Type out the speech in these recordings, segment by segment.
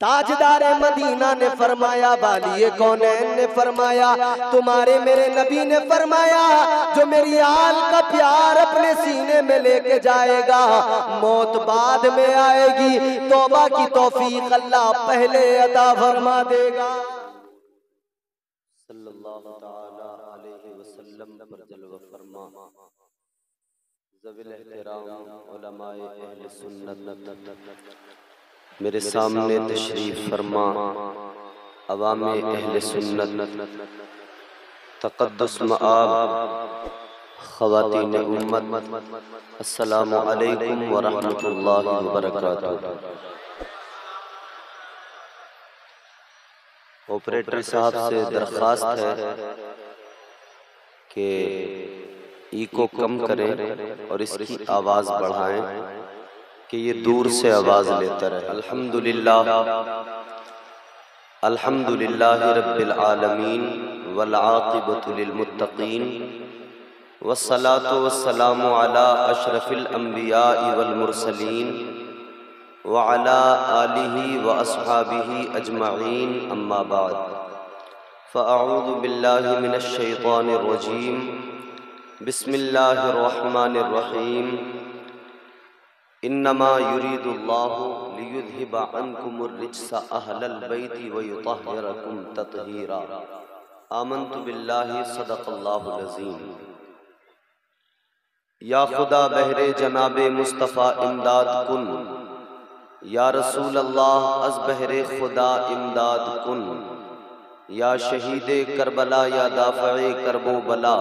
ताजदार Medina ने फरमाया, बालिए कौनैन ने फरमाया, तुम्हारे मेरे नबी ने फरमाया, जो मेरी आल का प्यार अपने सीने में लेके जाएगा, मौत बाद में आएगी, तौबा की तौफीक अल्लाह पहले अता फरमा देगा। सल्लल्लाहु तआला अलैहि वसल्लम पर जलवा फरमा ज़विल एहतराम उलमाए अहले सुन्नत मेरे सामने तशरीफ फरमा, अवामे अहले सुन्नत, तक़द्दुस मआब, ख़वातीन उम्मत, अस्सलामु अलैकुम व रहमतुल्लाहि व बरकातुहू। ऑपरेटर साहब से दरख्वास्त है कि इको कम करें और इसकी आवाज़ बढ़ाएं कि ये दूर से आवाज़ लेता रहे। अल्हम्दुलिल्लाह अल्हम्दुलिल्लाहि रब्बिल आलमीन वल आक़िबतु लिल मुत्तक़ीन वस्सलातु वस्सलामु अला अशरफिल अंबिया'i वल मुरसलीन व अला आलिहि व अस्हाबिहि अजमईन, अम्मा बाद, फ़अऊज़ु बिल्लाहि मिनश शैतानिर रजीम, बिस्मिल्लाहिर रहमानिर रहीम। इन्नमा युरीदुल्लाहु लियुज़हिबा अन्कुमुर रिज्सा अहलल बैति व युतहिरकुम तत्हीरा। आमन्तु बिल्लाहि सदक़ल्लाहुल अज़ीम। या खुदा बहरे जनाबे मुस्तफ़ा इमदाद कुन, या रसूल अल्लाह अज़ बहरे खुदा इमदाद कुन, या शहीदे करबला या दाफ़ए करबो बला,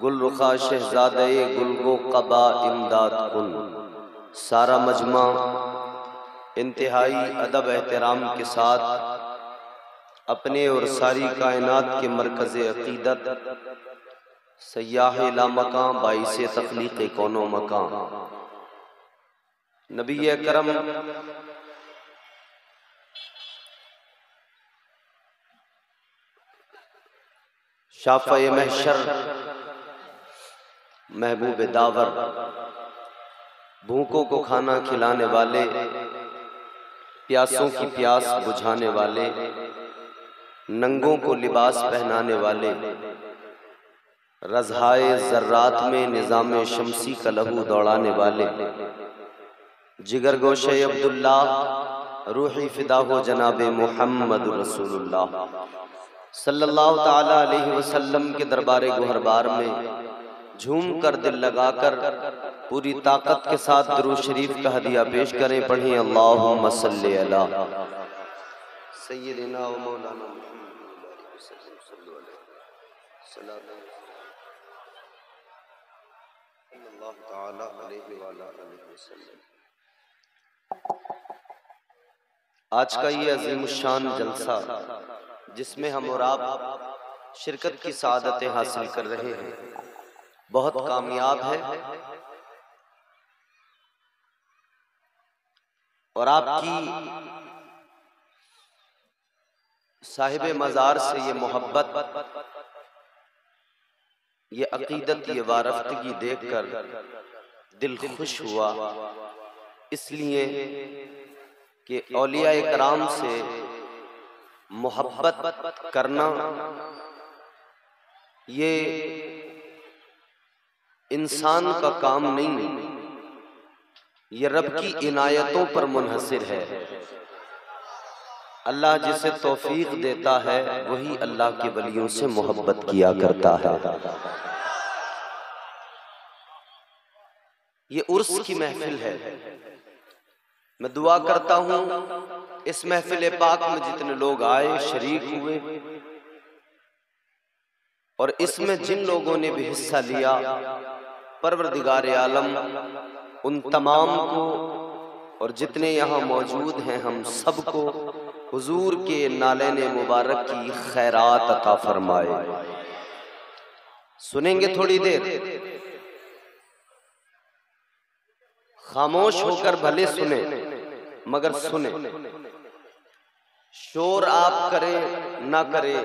गुल रुखा शहज़ादे गुलगो क़बा इमदाद कुन। सारा मजमा इंतहाई अदब एहतराम के साथ अपने और सारी कायनात के मरकज़ अक़ीदत सय्याह ला मकां बाइसे तख़लीक़ कौनो मकां नबी अकरम शाफ़ए महशर महबूब दावर, भूखों को खाना खिलाने वाले, प्यासों की प्यास बुझाने वाले, नंगों को लिबास पहनाने वाले, रज़हाए ज़र्रात में निज़ाम शमसी का लहू दौड़ाने वाले, जिगर गोशे अब्दुल्लाह, रूही फ़िदा हो जनाबे मुहम्मद रसूलुल्लाह सल्लल्लाहु ताला अलैहि वसल्लम के दरबारे गुहरबार में झूम कर दिल लगाकर पूरी ताकत के साथ दुरूद शरीफ का हदिया पेश करें। पढ़ें अल्लाहुम्मा सल्ली अला सय्यिदिना व मौलाना आज का ये अज़ीमुश्शान जलसा जिसमें हम और आप शिरकत की सआदतें हासिल कर रहे हैं, बहुत कामयाब है और आपकी साहिबे मज़ार से ये मोहब्बत, ये अक़ीदत, ये वारफ़्तगी देखकर दिल खुश हुआ, इसलिए कि औलिया कराम से मोहब्बत करना ये इंसान का काम नहीं, ये रब की इनायतों पर मुनहसिर है। अल्लाह जिसे तौफीक देता है वही अल्लाह के वलियों से मोहब्बत किया करता है। ये उर्स की महफिल है। मैं दुआ करता हूँ इस महफिल पाक में जितने लोग आए, शरीक हुए और इसमें जिन लोगों ने भी हिस्सा लिया, परवरदिगार आलम उन तमाम को और जितने यहाँ मौजूद हैं हम सबको हुजूर के नालेने मुबारक की खैरात अता फरमाए। सुनेंगे थोड़ी देर, खामोश होकर भले सुने मगर सुने। शोर आप करें ना करें,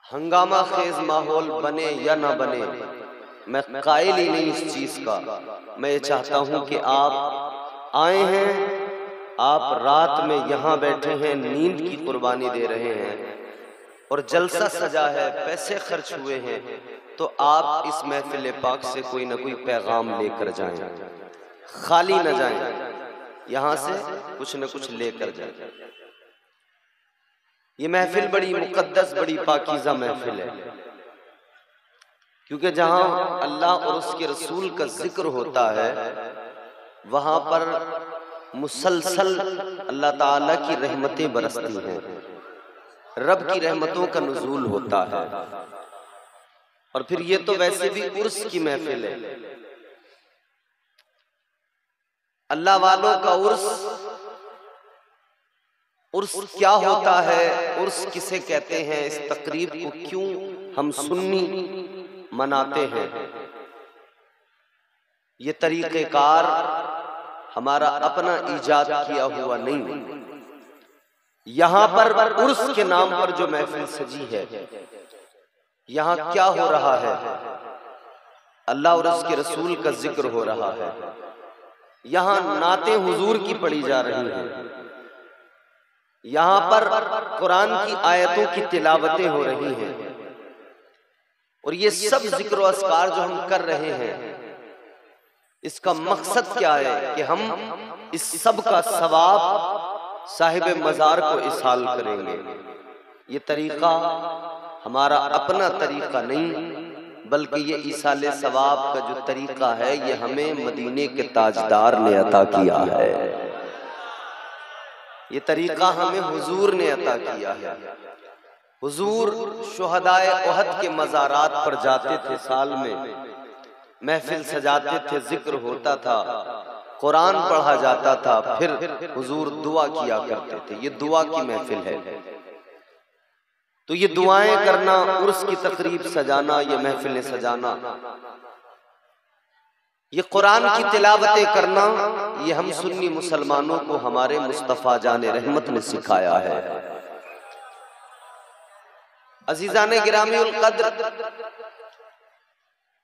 हंगामा खेज माहौल बने या ना बने, मैं कायल ही नहीं इस चीज का। मैं ये चाहता हूं कि आप आए हैं आप रात में यहाँ बैठे हैं, नींद की कुर्बानी दे रहे हैं और जलसा सजा है, पैसे खर्च हुए हैं, तो आप इस महफिल पाक से कोई ना कोई पैगाम लेकर जाएं, खाली न जाएं, यहाँ से कुछ न कुछ लेकर जाएं। ये महफिल बड़ी मुकद्दस, बड़ी पाकीज़ा महफिल है, क्योंकि जहाँ अल्लाह और उसके रसूल का जिक्र होता है वहाँ पर मुसलसल अल्लाह ताला की रहमतें बरसती हैं, रब की रहमतों का नुज़ूल होता है। और फिर ये तो वैसे भी उर्स की महफिल है, अल्लाह वालों का उर्स क्या होता है, उर्स किसे कहते हैं, इस तकरीब को क्यों हम सुन्नी मनाते हैं, ये तरीक़ेकार हमारा अपना इजाद किया हुआ नहीं। यहाँ पर उर्स के नाम पर जो महफिल सजी है, यहाँ क्या हो रहा है, अल्लाह और उसके रसूल का जिक्र हो रहा है, यहाँ नाते हुजूर की पढ़ी जा रही हैं, यहाँ पर कुरान की आयतों की तिलावतें हो रही हैं, और ये सब जिक्र व अस्कार जो हम कर रहे हैं, इसका मकसद क्या है कि हम इस सब का सवाब साहिब मज़ार को इसाल करेंगे। ये तरीका हमारा अपना तरीका नहीं, बल्कि ये इसाले सवाब का जो तरीका है, ये हमें मदीने के ताजदार ने अता किया है। ये तरीका हमें हुजूर ने अता किया है। हुजूर शुहदाए उहद के मज़ारात पर जाते थे, साल में महफिल सजाते थे, जिक्र होता था, कुरान पढ़ा जाता था, फिर हुजूर दुआ किया करते थे। ये दुआ की महफिल है, तो ये दुआएं करना, उर्स की तकरीब सजाना, ये महफिलें सजाना, ये कुरान की तिलावतें करना, ये हम सुन्नी मुसलमानों को हमारे मुस्तफ़ा जाने रहमत ने सिखाया है। अजीज़ाने गिरामी उल कद्र,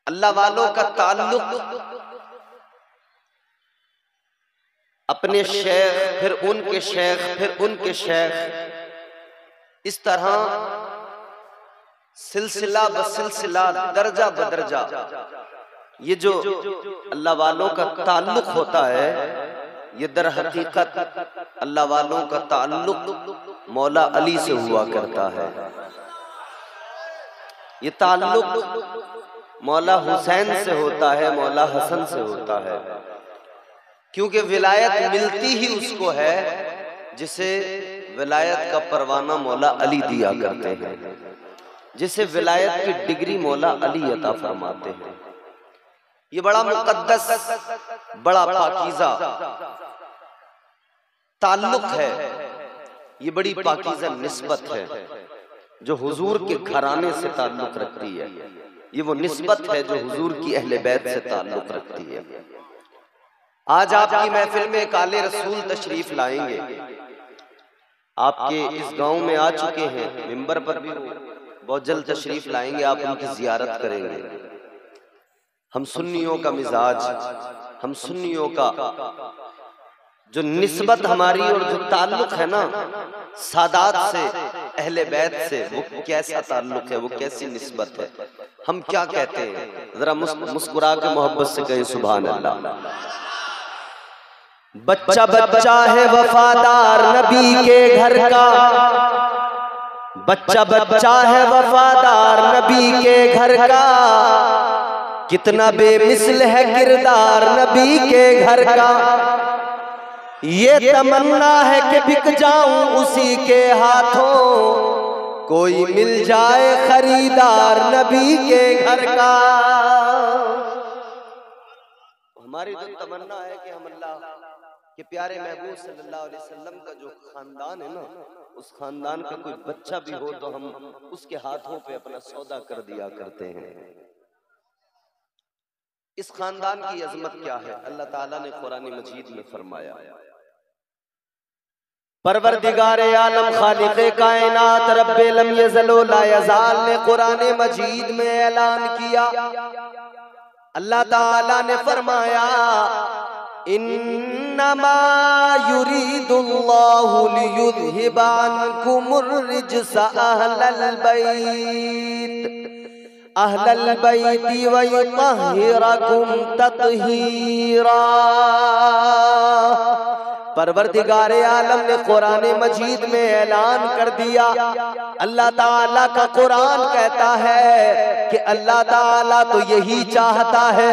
अल्लाह वालों का ताल्लुक अपने शेख, फिर उनके शेख, फिर उनके शेख, इस तरह सिलसिला ब सिलसिला, दर्जा ब दर्जा, ये जो अल्लाह वालों का ताल्लुक होता है, ये दर हकीकत अल्लाह वालों का ताल्लुक मौला अली से हुआ करता है। ये ताल्लुक मौला हुसैन से होता है, मौला हसन से होता है, क्योंकि विलायत मिलती ही उसको है जिसे विलायत का परवाना मौला अली दिया करते हैं, जिसे विलायत की डिग्री मौला अली अता फरमाते हैं। ये बड़ा मुकद्दस, बड़ा पाकीज़ा ताल्लुक है, ये बड़ी पाकीज़ा निस्बत है जो हुजूर के घराने से ताल्लुक रखती है। ये वो निस्बत है जो हुजूर की अहले बैत से ताल्लुक रखती है। आज आपकी महफिल में एक आले रसूल तशरीफ लाएंगे, आपके इस गांव में आ चुके हैं, मिंबर पर भी बहुत जल्द तशरीफ लाएंगे, आप उनकी जियारत करेंगे। हम सुन्नियों का मिजाज, हम सुन्नियों का जो निस्बत हमारी और जो ताल्लुक है ना सादात से, अहले बैत से, वो कैसा ताल्लुक है, वो कैसी निस्बत है, हम क्या कहते हैं, जरा मुस्कुरा के मोहब्बत से कहें सुभान अल्लाह। बच्चा बच्चा है वफादार नबी के घर का, बच्चा बच्चा है वफादार नबी के घर का, कितना बेमिसल है किरदार नबी के घर का। ये तमन्ना है कि बिक जाऊं उसी के हाथों, कोई मिल जाए खरीदार नबी के घर का। हमारी तो तमन्ना है कि हम अल्लाह के प्यारे महबूब सल्लल्लाहु अलैहि वसल्लम का जो खानदान है ना, उस खानदान का कोई बच्चा भी हो तो हम उसके हाथों पे अपना सौदा कर दिया करते हैं। इस खानदान की अजमत क्या है, अल्लाह ताला ने कुरान मजीद में फरमाया, परवरदिगार आलम खालिक़े कायनात रब्बे लम यज़ल व ला यज़ाल ने कुरान मजीद में ऐलान किया, अल्लाह ताला ने फरमाया इन्नमा युरीदुल्लाहु लियुज़हिबा अन्कुमुर रिज्सा अहलल बैति व युतहिरकुम तत्हीरा। परवरदिगारे आलम ने कुरान मजीद में ऐलान कर दिया, अल्लाह ताला का कुरान कहता है कि अल्लाह ताला तो यही चाहता है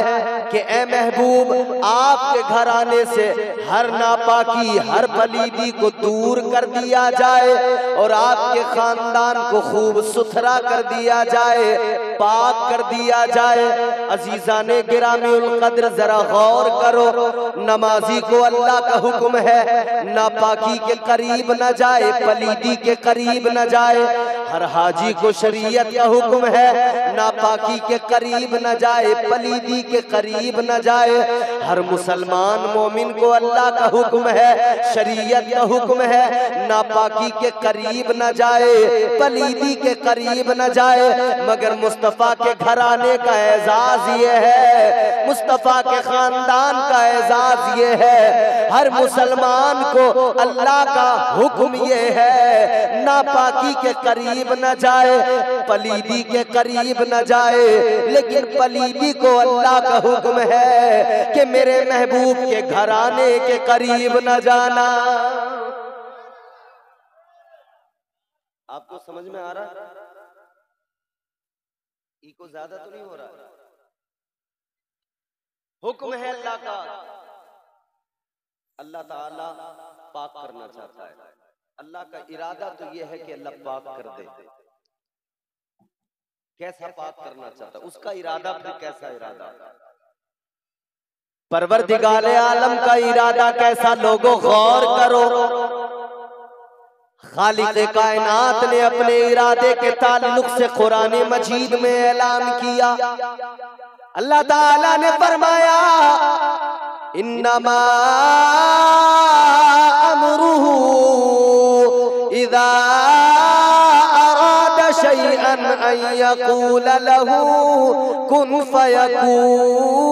कि ए महबूब आपके घराने से हर नापाकी हर पलीदी को दूर कर दिया जाए और आपके खानदान को खूब सुथरा कर दिया जाए, पाक कर दिया जाए। अजीजाने गिरामीउल कद्र जरा गौर करो, नमाजी को अल्लाह का हुक्म है नापाकी के करीब न जाए, पलीदी के करीब न जाए। हर हाजी को शरीयत का हुक्म है नापाकी के करीब न जाए, पलीदी के करीब न जाए। हर मुसलमान मोमिन को अल्लाह का हुक्म है, शरीयत का हुक्म है नापाकी के करीब न जाए, पलीदी के करीब न जाए। मगर मुस्तफ़ा के घराने का एजाज ये है, मुस्तफ़ा के खानदान का एजाज ये है, हर मुसलमान को अल्लाह का हुक्म ये है नापाकी के करीब न जाए, पलीदी के करीब न जाए। लेकिन पलीदी को अल्लाह का हुक्म है कि मेरे महबूब के घराने के करीब न जाना। आपको समझ में आ रहा है? इको ज्यादा तो नहीं हो रहा? हुक्म है अल्लाह का, अल्लाह ताला पाक करना चाहता है। अल्लाह का इरादा तो यह है कि अल्लाह पाक कर दे। कैसा पाक करना चाहता, उसका इरादा फिर कैसा इरादा? परवरदिगार आलम का इरादा कैसा, लोगों गौर करो। खालिक कायनात ने अपने इरादे के ताल्लुक से कुरान मजीद में ऐलान किया। अल्लाह ताला ने फरमाया इन्नमा अमरुहु इज़ा अरादा शैअन अन यक़ूल लहू कुन फयकून।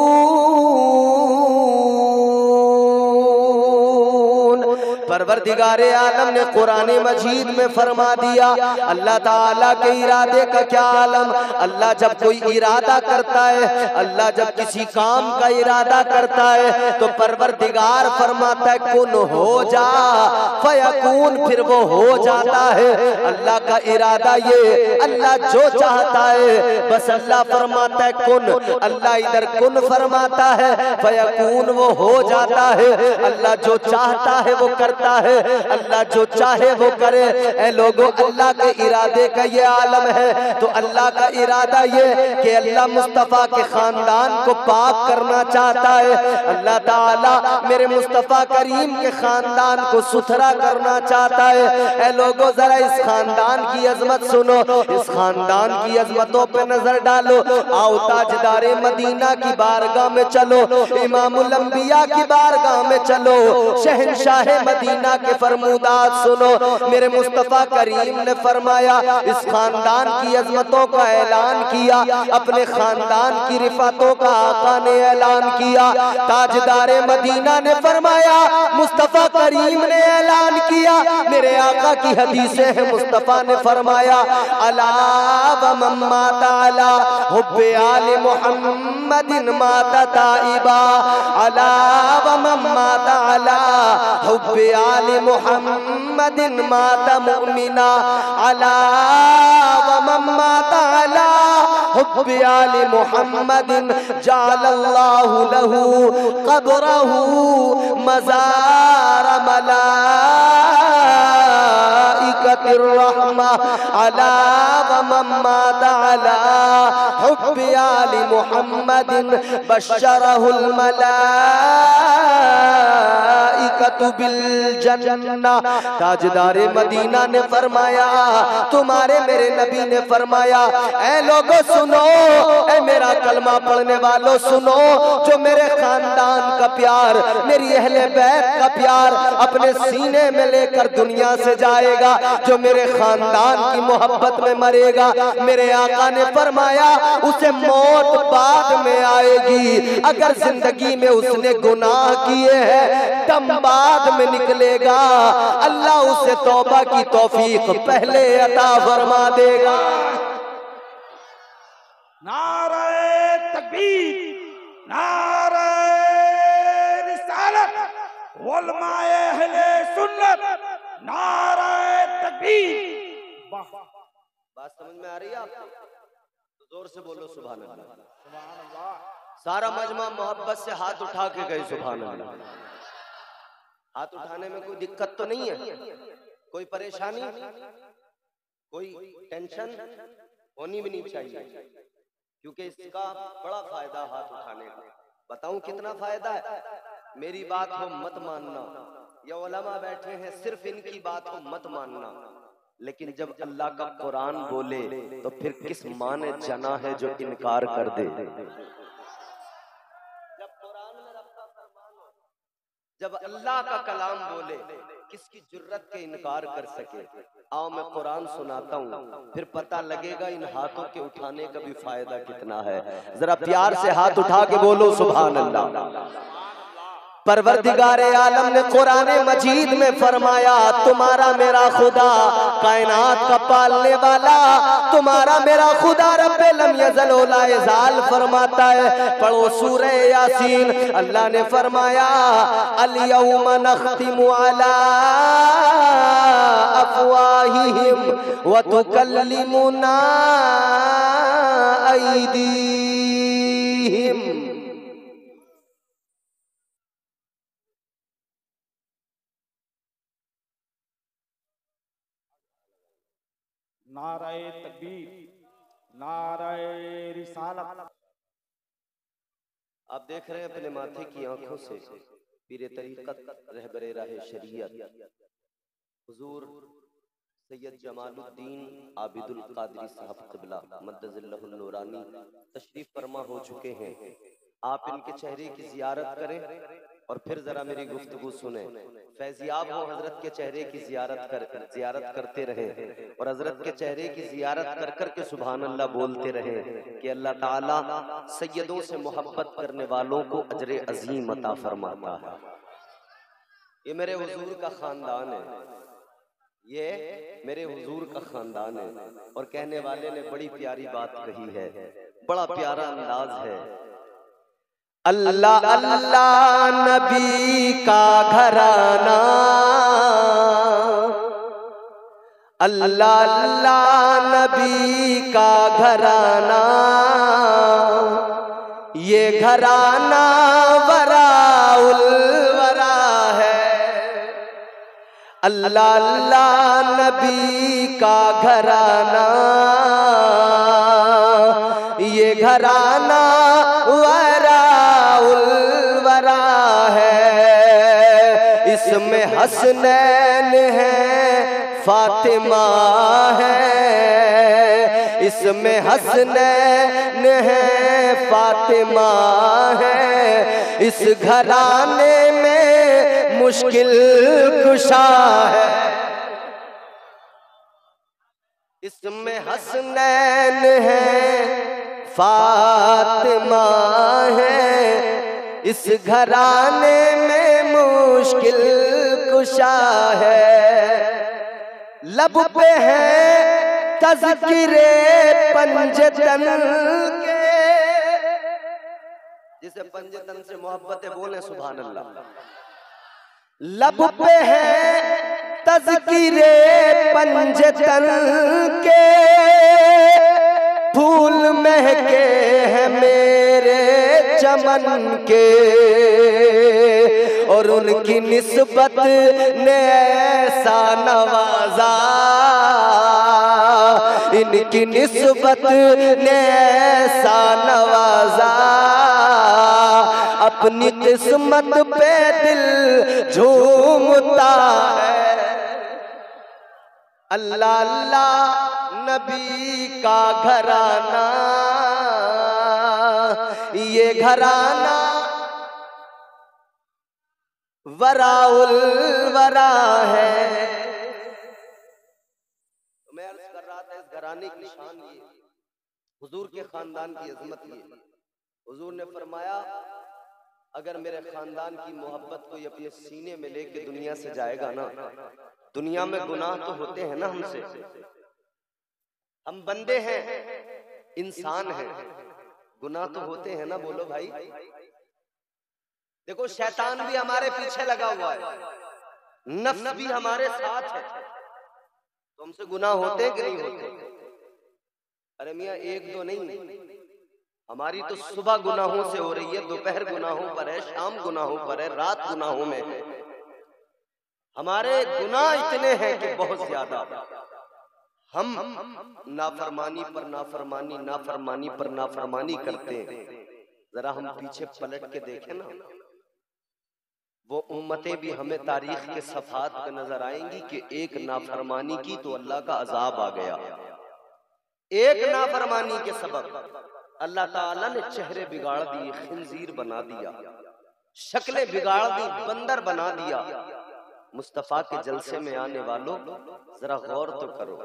परवरदिगारे आलम ने कुरान मजीद में फरमा दिया अल्लाह ताला के इरादे का क्या आलम। अल्लाह जब कोई इरादा करता है, अल्लाह जब किसी काम का इरादा करता है तो परवरदिगार फरमाता है कुन हो जा, फयकून, फिर वो हो जाता है। अल्लाह का इरादा ये, अल्लाह जो चाहता है बस अल्लाह फरमाता है कुन। अल्लाह इधर कुन फरमाता है, फयकून वो हो जाता है। अल्लाह जो चाहता है वो करता है, अल्लाह जो चाहे वो करे। ए लोगों, अल्लाह के इरादे का ये आलम है। तो अल्लाह का इरादा ये कि अल्लाह मुस्तफ़ा के खानदान को पाक करना चाहता है। अल्लाह ताला मेरे मुस्तफ़ा करीम के खानदान को सुथरा करना चाहता है। ए लोगों, जरा इस खानदान की अजमत सुनो, इस खानदान की अजमतों पे नजर डालो। आओ ताजदारे मदीना की बारगाह में चलो, इमामुल अंबिया की बारगाह में चलो, शहंशाह मदीना के फरमूदात सुनो। मेरे मुस्तफ़ा करीम ने फरमाया, इस खानदान की अजमतों का ऐलान किया, अपने खानदान की रिफातों का आका ने ऐलान किया। ताजदारे मदीना ने फरमाया, मुस्तफ़ा करीम ने ऐलान किया। मेरे आका की हदीसें हैं, मुस्तफ़ा ने फरमाया अला व मम्मा ताला हुब्बे आले मुहम्मदिन माता ताइबा, अला व मम्मा ताला हुब्बे आले मुहम्मदिन माता मुमिना, अला व मम्मा ताला हुब्बे आले मुहम्मदिन जालल्लाहु लहू क़ब्रहू मज़ार मलाइकतिर रहमा, अला व मम्मा ताला हुब्बे आले मुहम्मदिन बश्शरहुल मलाइका मलाइकतु बिल जन्नह। ताजदारे मदीना ने फरमाया, तुम्हारे मेरे नबी ने फरमाया, ऐ लोगों सुनो, ऐ मेरा कलमा पढ़ने वालों सुनो, जो मेरे खानदान का प्यार, मेरी अहले बैत का प्यार अपने सीने में लेकर दुनिया से जाएगा, जो मेरे खानदान की मोहब्बत में मरेगा, मेरे आका ने फरमाया उसे मौत बाद में आएगी। अगर जिंदगी में उसने गुनाह किए हैं दम बाद में निकलेगा, अल्लाह उसे तौबा की तौफीक पहले अता फरमा देगा। नारे तकबीर, नारे रिसालत, उलमाए अहले सुन्नत, नारे तकबीर। बात समझ में आ रही है आपको? तो जोर से बोलो सुभान अल्लाह। सुभान अल्लाह। सारा मजमा मोहब्बत से हाथ उठा के गए सुभान अल्लाह। हाथ उठाने में कोई दिक्कत तो नहीं है, कोई परेशानी, कोई टेंशन होनी भी नहीं चाहिए, क्योंकि इसका बड़ा फायदा हाथ उठाने का। बताऊं कितना फायदा है? मेरी बात हो मत मानना, या उलमा बैठे हैं सिर्फ इनकी बात हो मत मानना, लेकिन जब अल्लाह का कुरान बोले तो फिर किस माँ ने जना है जो इनकार कर दे। जब कुरान में रब का फरमान हो, जब अल्लाह का कलाम बोले, किसकी जुर्रत के इनकार कर सके। आओ मैं कुरान सुनाता हूँ, फिर पता लगेगा इन हाथों के उठाने का भी फायदा कितना है। जरा प्यार से हाथ उठा के बोलो सुभान अल्लाह। परवरदिगारे आलम ने कुरान मजीद में फरमाया, तुम्हारा मेरा खुदा कायनात का पालने वाला, तुम्हारा मेरा खुदा रब्बे लम यज़ल व ला यज़ाल फरमाता है। पढ़ो सूरह यासीन। अल्लाह ने फरमाया, अल यौमा नख्तिमु अला अफ़वाहिहिम व तुकल्लिमुना अयदीहिम। नारे तकबीर, नारे रिसालत। आप देख रहे हैं अपने माथे की आंखों से पीरे तरीकत रहबरे राहे शरीयत हुजूर सैयद जमालुद्दीन आबिदुल कादरी साहब क़िबला मद्दज़िल्लहुल नूरानी तशरीफ फरमा हो चुके हैं। आप इनके चेहरे की जियारत करें और फिर जरा मेरी गुफ्तगू सुने। फैजियाब हो हजरत के चेहरे की जियारत करते रहे और हजरत के चेहरे की जियारत कर कर के सुभान अल्लाह बोलते रहे कि अल्लाह ताला सैयदों से मोहब्बत करने वालों को अजर अजीम अता फरमाता है। ये मेरे हुजूर का खानदान है, ये मेरे हुजूर का खानदान है। और कहने वाले ने बड़ी प्यारी बात कही है, बड़ा प्यारा अंदाज है। अल्लाह अल्लाह नबी का घराना, अल्लाह अल्लाह नबी का घराना, ये घराना वराउल वरा है। अल्लाह अल्लाह नबी का घराना, ये घराना इसमें हसनैन है फातिमा है, इसमें हसनैन है फातिमा है। इस घराने में मुश्किल कुशा है, इसमें हसनैन है फातिमा है। इस घराने में मुश्किल कुशा है। लब पे है तज़किरे पंजतन के, जिसे पंजतन से मोहब्बत है बोले सुभान अल्लाह। लब पे है तज़किरे पंजतन के, फूल महके हैं मेरे चमन के। और उनकी निस्बत ने ऐसा नवाजा, इनकी निस्बत ने ऐसा नवाजा, अपनी किस्मत पे दिल झूमता है। अल्लाह अल्लाह नबी का घराना, ये घराना वराउल वरा है। मैं अर्ज कर रहा था इस घराने की शान ये, हुजूर के खानदान की अजमत ये। हुजूर ने फरमाया अगर मेरे खानदान की मोहब्बत कोई अपने सीने में लेके दुनिया से जाएगा ना, दुनिया में गुनाह तो होते हैं ना हमसे, हम बंदे हैं, इंसान हैं, गुनाह तो होते हैं ना, बोलो भाई। देखो शैतान भी हमारे पीछे लगा हुआ है, नफ्स भी हमारे साथ है, तो हमसे गुनाह होते हैं कि नहीं होते? अरे मियाँ एक दो नहीं, हमारी तो सुबह गुनाहों से हो रही है, दोपहर गुनाहों पर है, शाम गुनाहों पर है, रात गुनाहों में है। हमारे गुनाह इतने हैं कि बहुत ज्यादा, हम नाफरमानी पर नाफरमानी, नाफरमानी पर नाफरमानी करते हैं। जरा हम पीछे पलट के देखें ना, वो उम्मतें भी हमें तारीख के सफात पे नजर आएंगी कि एक नाफरमानी की तो अल्लाह का अजाब आ गया, एक नाफरमानी के सबब अल्लाह ताला ने चेहरे बिगाड़ दिए, खिंजीर बना दिया, शक्लें बिगाड़ दी, बंदर बना दिया। मुस्तफा के जलसे में आने वालों जरा गौर तो करो।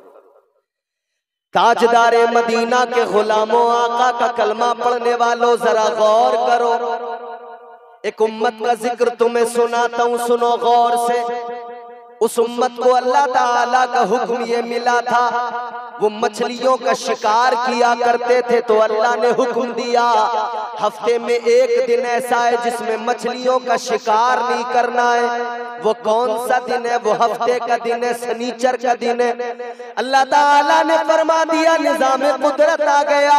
ताजदारे मदीना के गुलामों, आका का कलमा पढ़ने वालों जरा गौर करो। एक उम्मत का जिक्र तुम्हें सुनाता हूं, सुनो गौर से। उस उम्मत को अल्लाह ताला का हुक्म ये मिला था, वो मछलियों का शिकार किया करते थे, तो अल्लाह ने हुक्म दिया हफ्ते में एक दिन ऐसा है जिसमें मछलियों का शिकार नहीं करना है। वो कौन सा दिन है? वो हफ्ते का दिन है, शनिचर का दिन है। अल्लाह ताला ने फरमा दिया, निजाम कुदरत आ गया,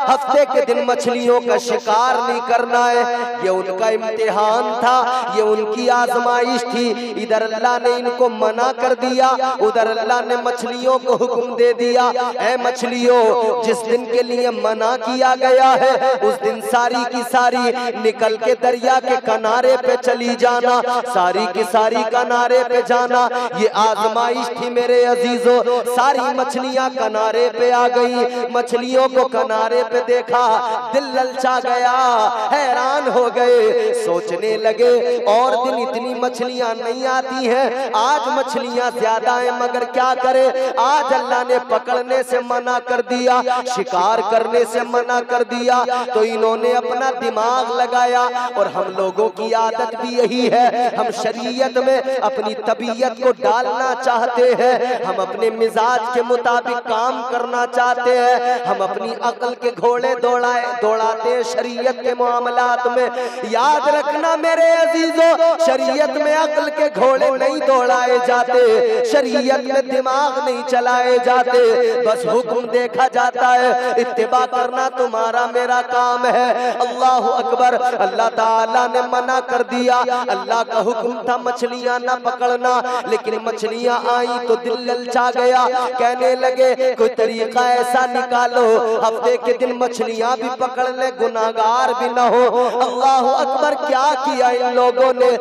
हफ्ते के दिन मछलियों का शिकार नहीं करना है। ये उनका इम्तिहान था, ये उनकी आजमाइश थी। इधर अल्लाह ने इनको मना कर दिया, उधर अल्लाह ने मछलियों को हुक्म दे दिया, ऐ मछलियों, जिस दिन के लिए मना किया गया है उस दिन सारी की सारी निकल के दरिया के किनारे पे चली जाना, सारी की सारी किनारे पे जाना। ये आजमाइश थी मेरे अजीजों। सारी मछलियां किनारे पे आ गई, मछलियों को किनारे पे देखा, दिल ललचा गया, हैरान हो गए, सोचने लगे और दिन इतनी मछलियां नहीं आती हैं, आज मछलियां ज्यादा हैं, मगर क्या करे, आज अल्लाह ने पकड़ने से मना कर दिया, शिकार करने से मना कर दिया। तो इन्होंने अपना दिमाग लगाया, और हम लोगों की आदत भी यही है, हम शरीयत में अपनी तबीयत को डालना चाहते हैं, हम अपने मिजाज के मुताबिक काम करना चाहते हैं, हम अपनी अक्ल के घोड़े दौड़ाते हैं शरीयत के मामलात में। याद रखना मेरे अजीजों, शरीयत में अक्ल के घोड़े नहीं दौड़ाए जाते, शरीयत में दिमाग नहीं चलाए जाते, बस हुक्म देखा जाता है, इत्तिबा करना तुम्हारा मेरा काम है। अल्लाह अकबर। अल्लाह ताला ने मना कर दिया, अल्लाह का हुक्म था मछलियां ना पकड़ना, लेकिन मछलियां आई तो दिल ललचा गया, कहने लगे कोई तरीका ऐसा निकालो हफ्ते के दिन मछलियां भी पकड़ ले, गुनाहगार भी ना हो। अल्लाह अकबर। क्या किया इन लोगों ने,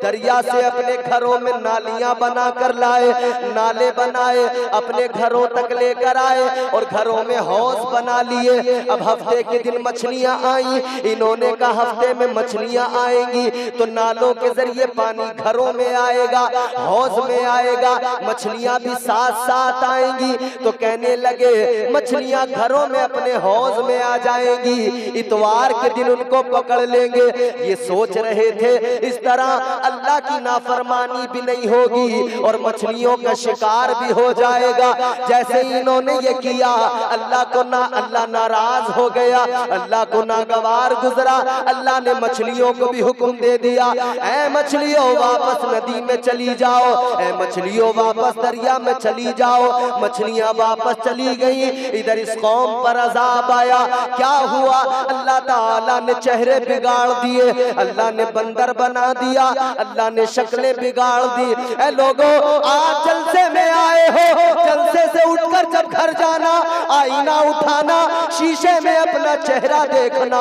दरिया से अपने घरों में नालियां बना कर लाए, नाले बनाए, अपने घरों तक लेकर आए और घरों में हौज बना लिए। अब हफ्ते के दिन मछलियां आई, इन्होंने कहा हफ्ते में मछलियां आएंगी तो नालों के जरिए पानी घरों में आएगा, हौज में आएगा, मछलियां भी साथ साथ आएंगी। तो कहने लगे मछलियां घरों में अपने हौज में आ जाएंगी, इतवार के दिन उनको पकड़ लेंगे। ये सोच रहे थे इस तरह अल्लाह की नाफरमानी भी नहीं होगी और मछलियों का शिकार भी हो जाएगा। जैसे ही इन्होंने ये किया, अल्लाह नाराज हो गया, अल्लाह को नागवार गुजरा। अल्लाह ने मछलियों को भी हुक्म दे दिया, ऐ मछलियों वापस नदी में चली जाओ, ऐ मछलियों वापस दरिया में चली जाओ। मछलियां वापस चली गई। इधर इस कौम पर अजाब आया। क्या हुआ? अल्लाह ताला ने चेहरे बिगाड़ दिए, अल्लाह ने बंदर बना दिया, अल्लाह ने शक्लें बिगाड़ दी। ऐ लोगों, आज जलसे में आए हो, जलसे से उठकर जब घर जाना, आईना उठाना, शीशे में अपना चेहरा देखना,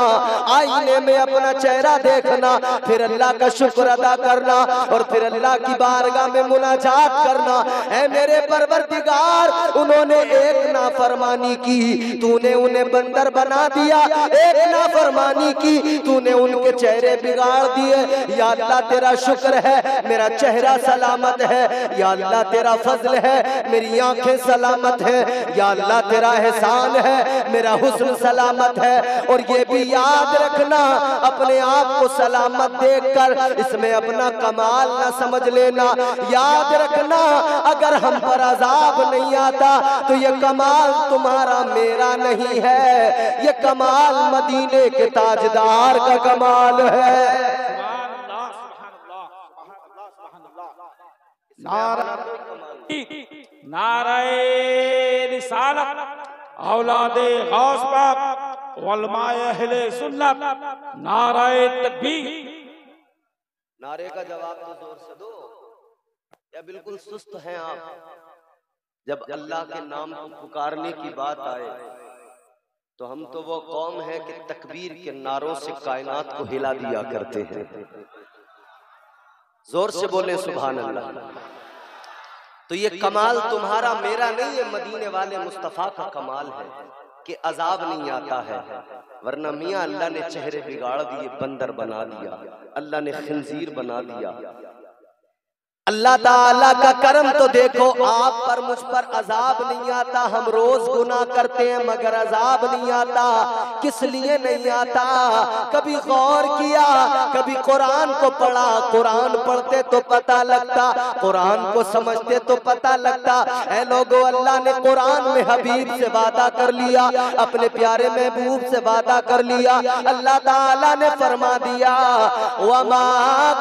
आईने में अपना चेहरा देखना, फिर अल्लाह का शुक्र अदा करना और फिर अल्लाह की बारगाह में मुनाजात करना। ऐ मेरे परवरदिगार, उन्होंने एक नाफरमानी की, तूने उन्हें बंदर बना दिया। एक नाफरमानी की, तूने उनके चेहरे बिगाड़ दिए। या अल्लाह तेरा शुक्र है, मेरा चेहरा सलामत है। या अल्लाह तेरा फजल है, मेरी आंखें सलामत है। या अल्लाह तेरा एहसान है, मेरा हुस्न सलामत है। और ये भी याद रखना, अपने आप को सलामत देखकर इसमें अपना कमाल न समझ लेना। याद रखना, अगर हम पर अजाब नहीं आता तो ये कमाल तुम्हारा मेरा नहीं है, ये कमाल मदीने के ताजदार का कमाल है। नारे रिसालत औलादे गौस पाक उलमाए अहले सुन्नत, नारे तकबीर। नारे का जवाब तो जोर से दो, या बिल्कुल सुस्त हैं आप? जब अल्लाह के नाम को पुकारने की बात आए तो हम तो वो कौम है कि तकबीर के नारों से कायनात को हिला दिया करते हैं। जोर से बोले सुभान अल्लाह। तो ये कमाल तुम्हारा मेरा नहीं है, मदीने वाले मुस्तफा का कमाल है कि अजाब नहीं आता है। वरना मियाँ अल्लाह ने चेहरे बिगाड़ दिए, बंदर बना दिया, अल्लाह ने खिंजीर बना दिया। अल्लाह ताला का करम तो देखो, आप पर मुझ पर अजाब नहीं आता। हम रोज गुनाह करते हैं मगर अजाब नहीं आता। किस लिए नहीं आता? कभी गौर किया, कभी कुरान को पढ़ा? कुरान पढ़ते तो पता लगता, कुरान को समझते तो पता लगता। ऐ लोगों, अल्लाह ने कुरान में हबीब से वादा कर लिया, अपने प्यारे महबूब से वादा कर लिया। अल्लाह ताला ने फरमा दिया, वमा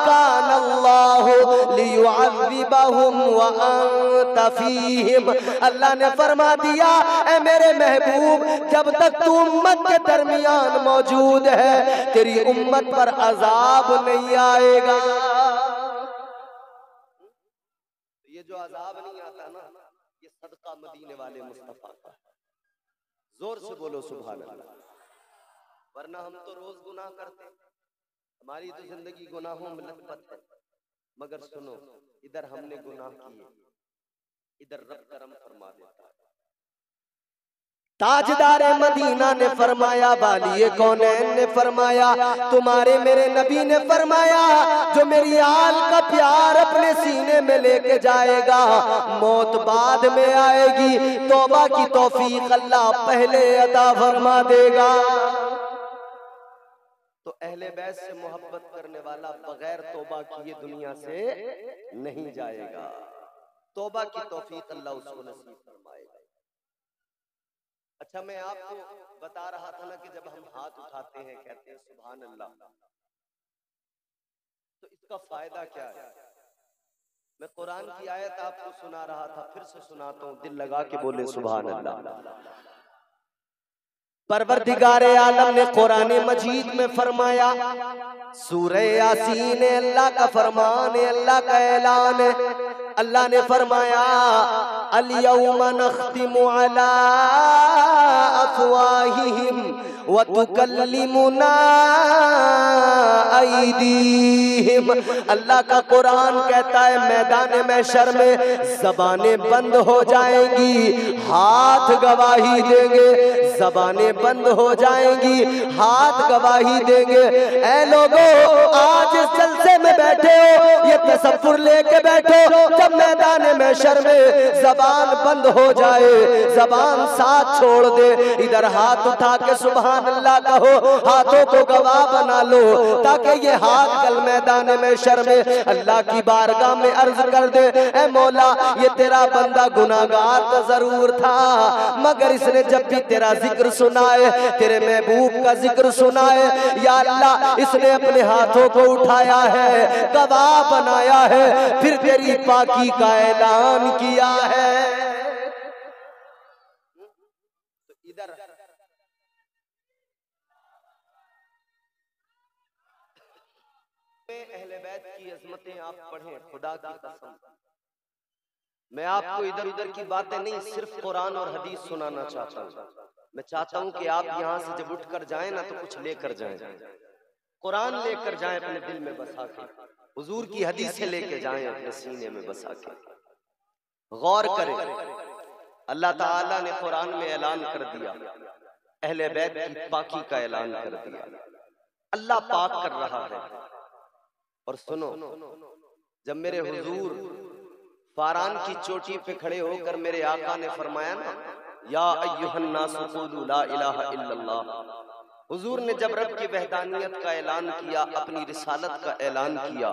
कानल्लाहु लियुअज़्ज़िबहुम व अंत फीहिम। अल्लाह ने फरमा दिया, ऐ मेरे महबूब, जब तक तू उम्मत के दरमियान मौजूद है, तेरी उम्मत पर अजाब नहीं आएगा। ये जो अजाब नहीं आता ना, ये सदका मदीने वाले मुस्तफा का। जोर से बोलो सुभान अल्लाह। वरना हम तो रोज गुनाह करते, हमारी तो जिंदगी गुनाहों में लथपथ है। मगर सुनो, इधर हमने गुनाह किए, इधर रब करम फरमा देता है। ताजदारे मदीना ने फरमाया, वालिए कौनैन ने फरमाया, तुम्हारे मेरे नबी ने फरमाया, जो मेरी आल का प्यार अपने सीने में लेके जाएगा, मौत बाद में आएगी, तौबा की तौफीक अल्लाह पहले अता फरमा देगा। तो अहले बैत से मोहब्बत करने वाला बगैर तौबा किए दुनिया से नहीं जाएगा। तौबा की तौफीक अल्लाह उसको नसीब फरमाएगा। अच्छा, मैं आपको बता रहा था ना कि जब हम हाथ उठाते हैं, कहते हैं सुभान अल्लाह, तो इसका फायदा क्या है? मैं कुरान की आयत आपको सुना रहा था, फिर से सुनाता हूँ, दिल लगा के बोले सुभान अल्लाह। परवरदिगारे आलम ने कुरान मजीद में फरमाया, सूरह यासीन अल्लाह का फरमान है, अल्लाह का ऐलान है। अल्लाह ने फरमाया, अल यौमा नख्तिमु अला अफवाहिहिम व तुकल्लिमुना ऐदीहिम। अल्लाह का कुरान कहता है, मैदान महशर में जबानें बंद हो जाएंगी, हाथ गवाही देंगे। जबानें बंद हो जाएंगी, हाथ गवाही देंगे। ऐ लोगों, आज इस जलसे में बैठे हो, ये तसव्वुर लेके बैठो, जब मैदान महशर में जबान बंद हो जाए, जबान साथ छोड़ दे, इधर हाथ उठा के सुभान अल्लाह कहो, हाथों को गवाह बना लो, ताकि ये हाथ कल मैदान महशर में अल्लाह की बारगाह में अर्ज कर दे, ऐ मौला, ये तेरा बंदा गुनाहगार तो जरूर था, मगर इसने जब भी तेरा जिक्र सुना है, तेरे महबूब का जिक्र सुना है, या अल्लाह, इसने अपने हाथों को उठाया है, गवाह बनाया है, फिर तेरी पाकी का ऐलान किया है। इधर अहले बैत की अज़मतें आप पढ़ें, खुदा की कसम, मैं आपको इधर उधर की बातें नहीं, सिर्फ कुरान और हदीस सुनाना चाहता हूँ। मैं चाहता हूं कि आप यहां से जब उठकर जाएं ना तो कुछ लेकर जाएं, कुरान लेकर जाएं अपने दिल में बसा के, हुजूर की हदीसें लेके जाएं अपने सीने में बसा के। गौर करें, अल्लाह ताला ने कुरान में ऐलान कर दिया, अहले बैत की पाकी का ऐलान कर दिया, अल्लाह पाक कर रहा है। और सुनो, जब मेरे हुजूर फारान की चोटी पे खड़े होकर मेरे आका ने फरमाया ना, या अय्युहन नासु क़ूलू ला इलाहा इल्लल्लाह, हुजूर ने जब रब की वहदानियत का ऐलान किया, अपनी रिसालत का ऐलान किया,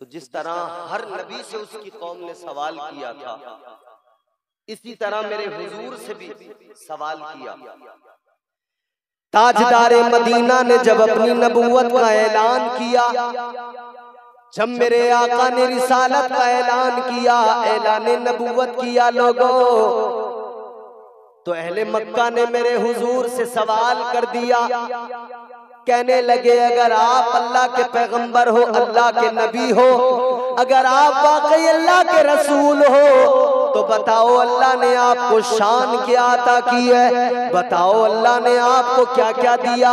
तो जिस तरह हर नबी से उसकी कौम ने सवाल किया था, इसी तरह मेरे हुजूर से भी सवाल किया। ताजदारे मदीना ने जब अपनी नबूवत का ऐलान किया, जब मेरे आका ने रिसालत का ऐलान किया, ऐलान नबूवत किया लोगों, तो अहले मक्का ने मेरे हुजूर से सवाल कर दिया, कहने लगे अगर आप अल्लाह के पैगंबर हो, अल्लाह के नबी हो, अगर आप वाकई अल्लाह के रसूल हो, तो बताओ अल्लाह ने आपको शान क्या अता की है, बताओ अल्लाह ने आपको क्या क्या दिया,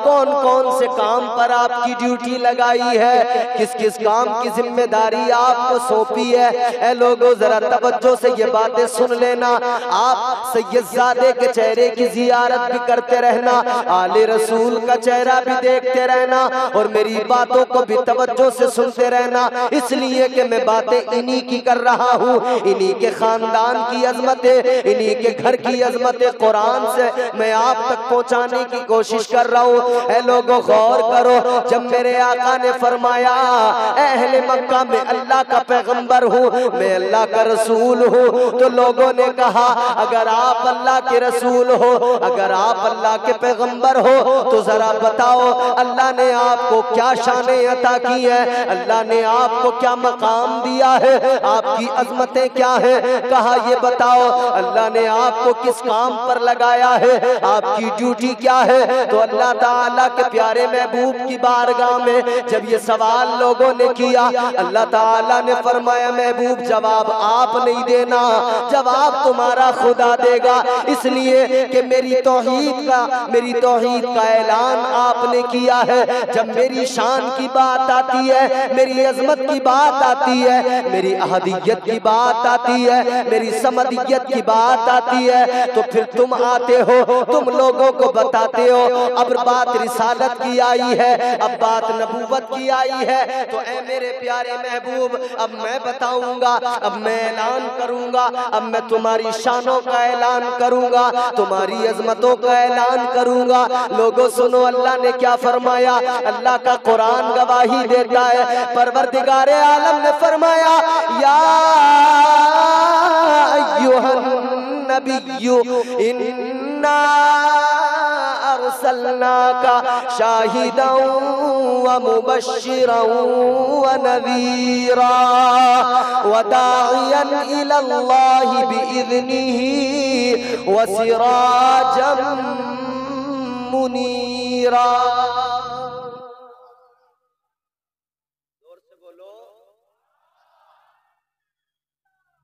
कौन कौन से काम पर आपकी ड्यूटी लगाई है, किस किस काम की जिम्मेदारी आपको सौंपी है। ऐ लोगों जरा तवज्जो से ये बातें सुन लेना, आप सैयदजादे के चेहरे की जियारत भी करते रहना, आले रसूल का चेहरा भी देखते रहना, और मेरी बातों को भी तवज्जो से सुनते रहना, इसलिए कि मैं बातें इन्हीं की कर रहा हूँ, इन्हीं के खानदान की अजमतें, इन्हीं के घर की अजमतें कुरान से मैं आप तक पहुंचाने की कोशिश कर रहा हूँ। ऐ लोगों गौर करो, जब मेरे आका ने फरमाया अहले मक्का में अल्लाह का पैगंबर हूँ, मैं अल्लाह का रसूल हूँ, तो लोगों ने कहा अगर आप अल्लाह के रसूल हो, अगर आप अल्लाह के पैगंबर हो, तो जरा बताओ अल्लाह ने आपको क्या शान अता की है, अल्लाह ने आपको क्या मकाम दिया है, आपकी अजमतें क्या है। कहा ये बताओ अल्लाह ने आपको किस काम पर लगाया है, आपकी ड्यूटी क्या है। तो अल्लाह ताला के प्यारे महबूब की बारगाह में जब ये सवाल लोगों ने किया, अल्लाह ताला ने फरमाया महबूब जवाब आप नहीं देना, जवाब तुम्हारा खुदा देगा, इसलिए कि मेरी तौहीद का ऐलान आपने किया है। जब मेरी शान की बात आती है, मेरी अजमत की बात आती है, मेरी अहदियत की बात आती है, मेरी समदियत की बात आती है, तो फिर तुम आते हो, तुम लोगों को बताते हो अब बात रिसालत की आई है, अब बात नबूवत की आई है, तो ऐ मेरे प्यारे महबूब अब मैं बताऊंगा, अब मैं ऐलान करूंगा, अब मैं तुम्हारी शानों का ऐलान करूंगा, तुम्हारी अजमतों का ऐलान करूंगा। लोगों सुनो अल्लाह ने क्या फरमाया, अल्लाह का कुरान गवाही देता है, परवरदिगारे आलम ने फरमाया या अय्युहन नबिय्यु इन्ना अरसलनाका शाहिदन व मुबश्शिरन व नज़ीरा व दाइयन इलल्लाहि बिइज़निही व सिराजम मुनीरा।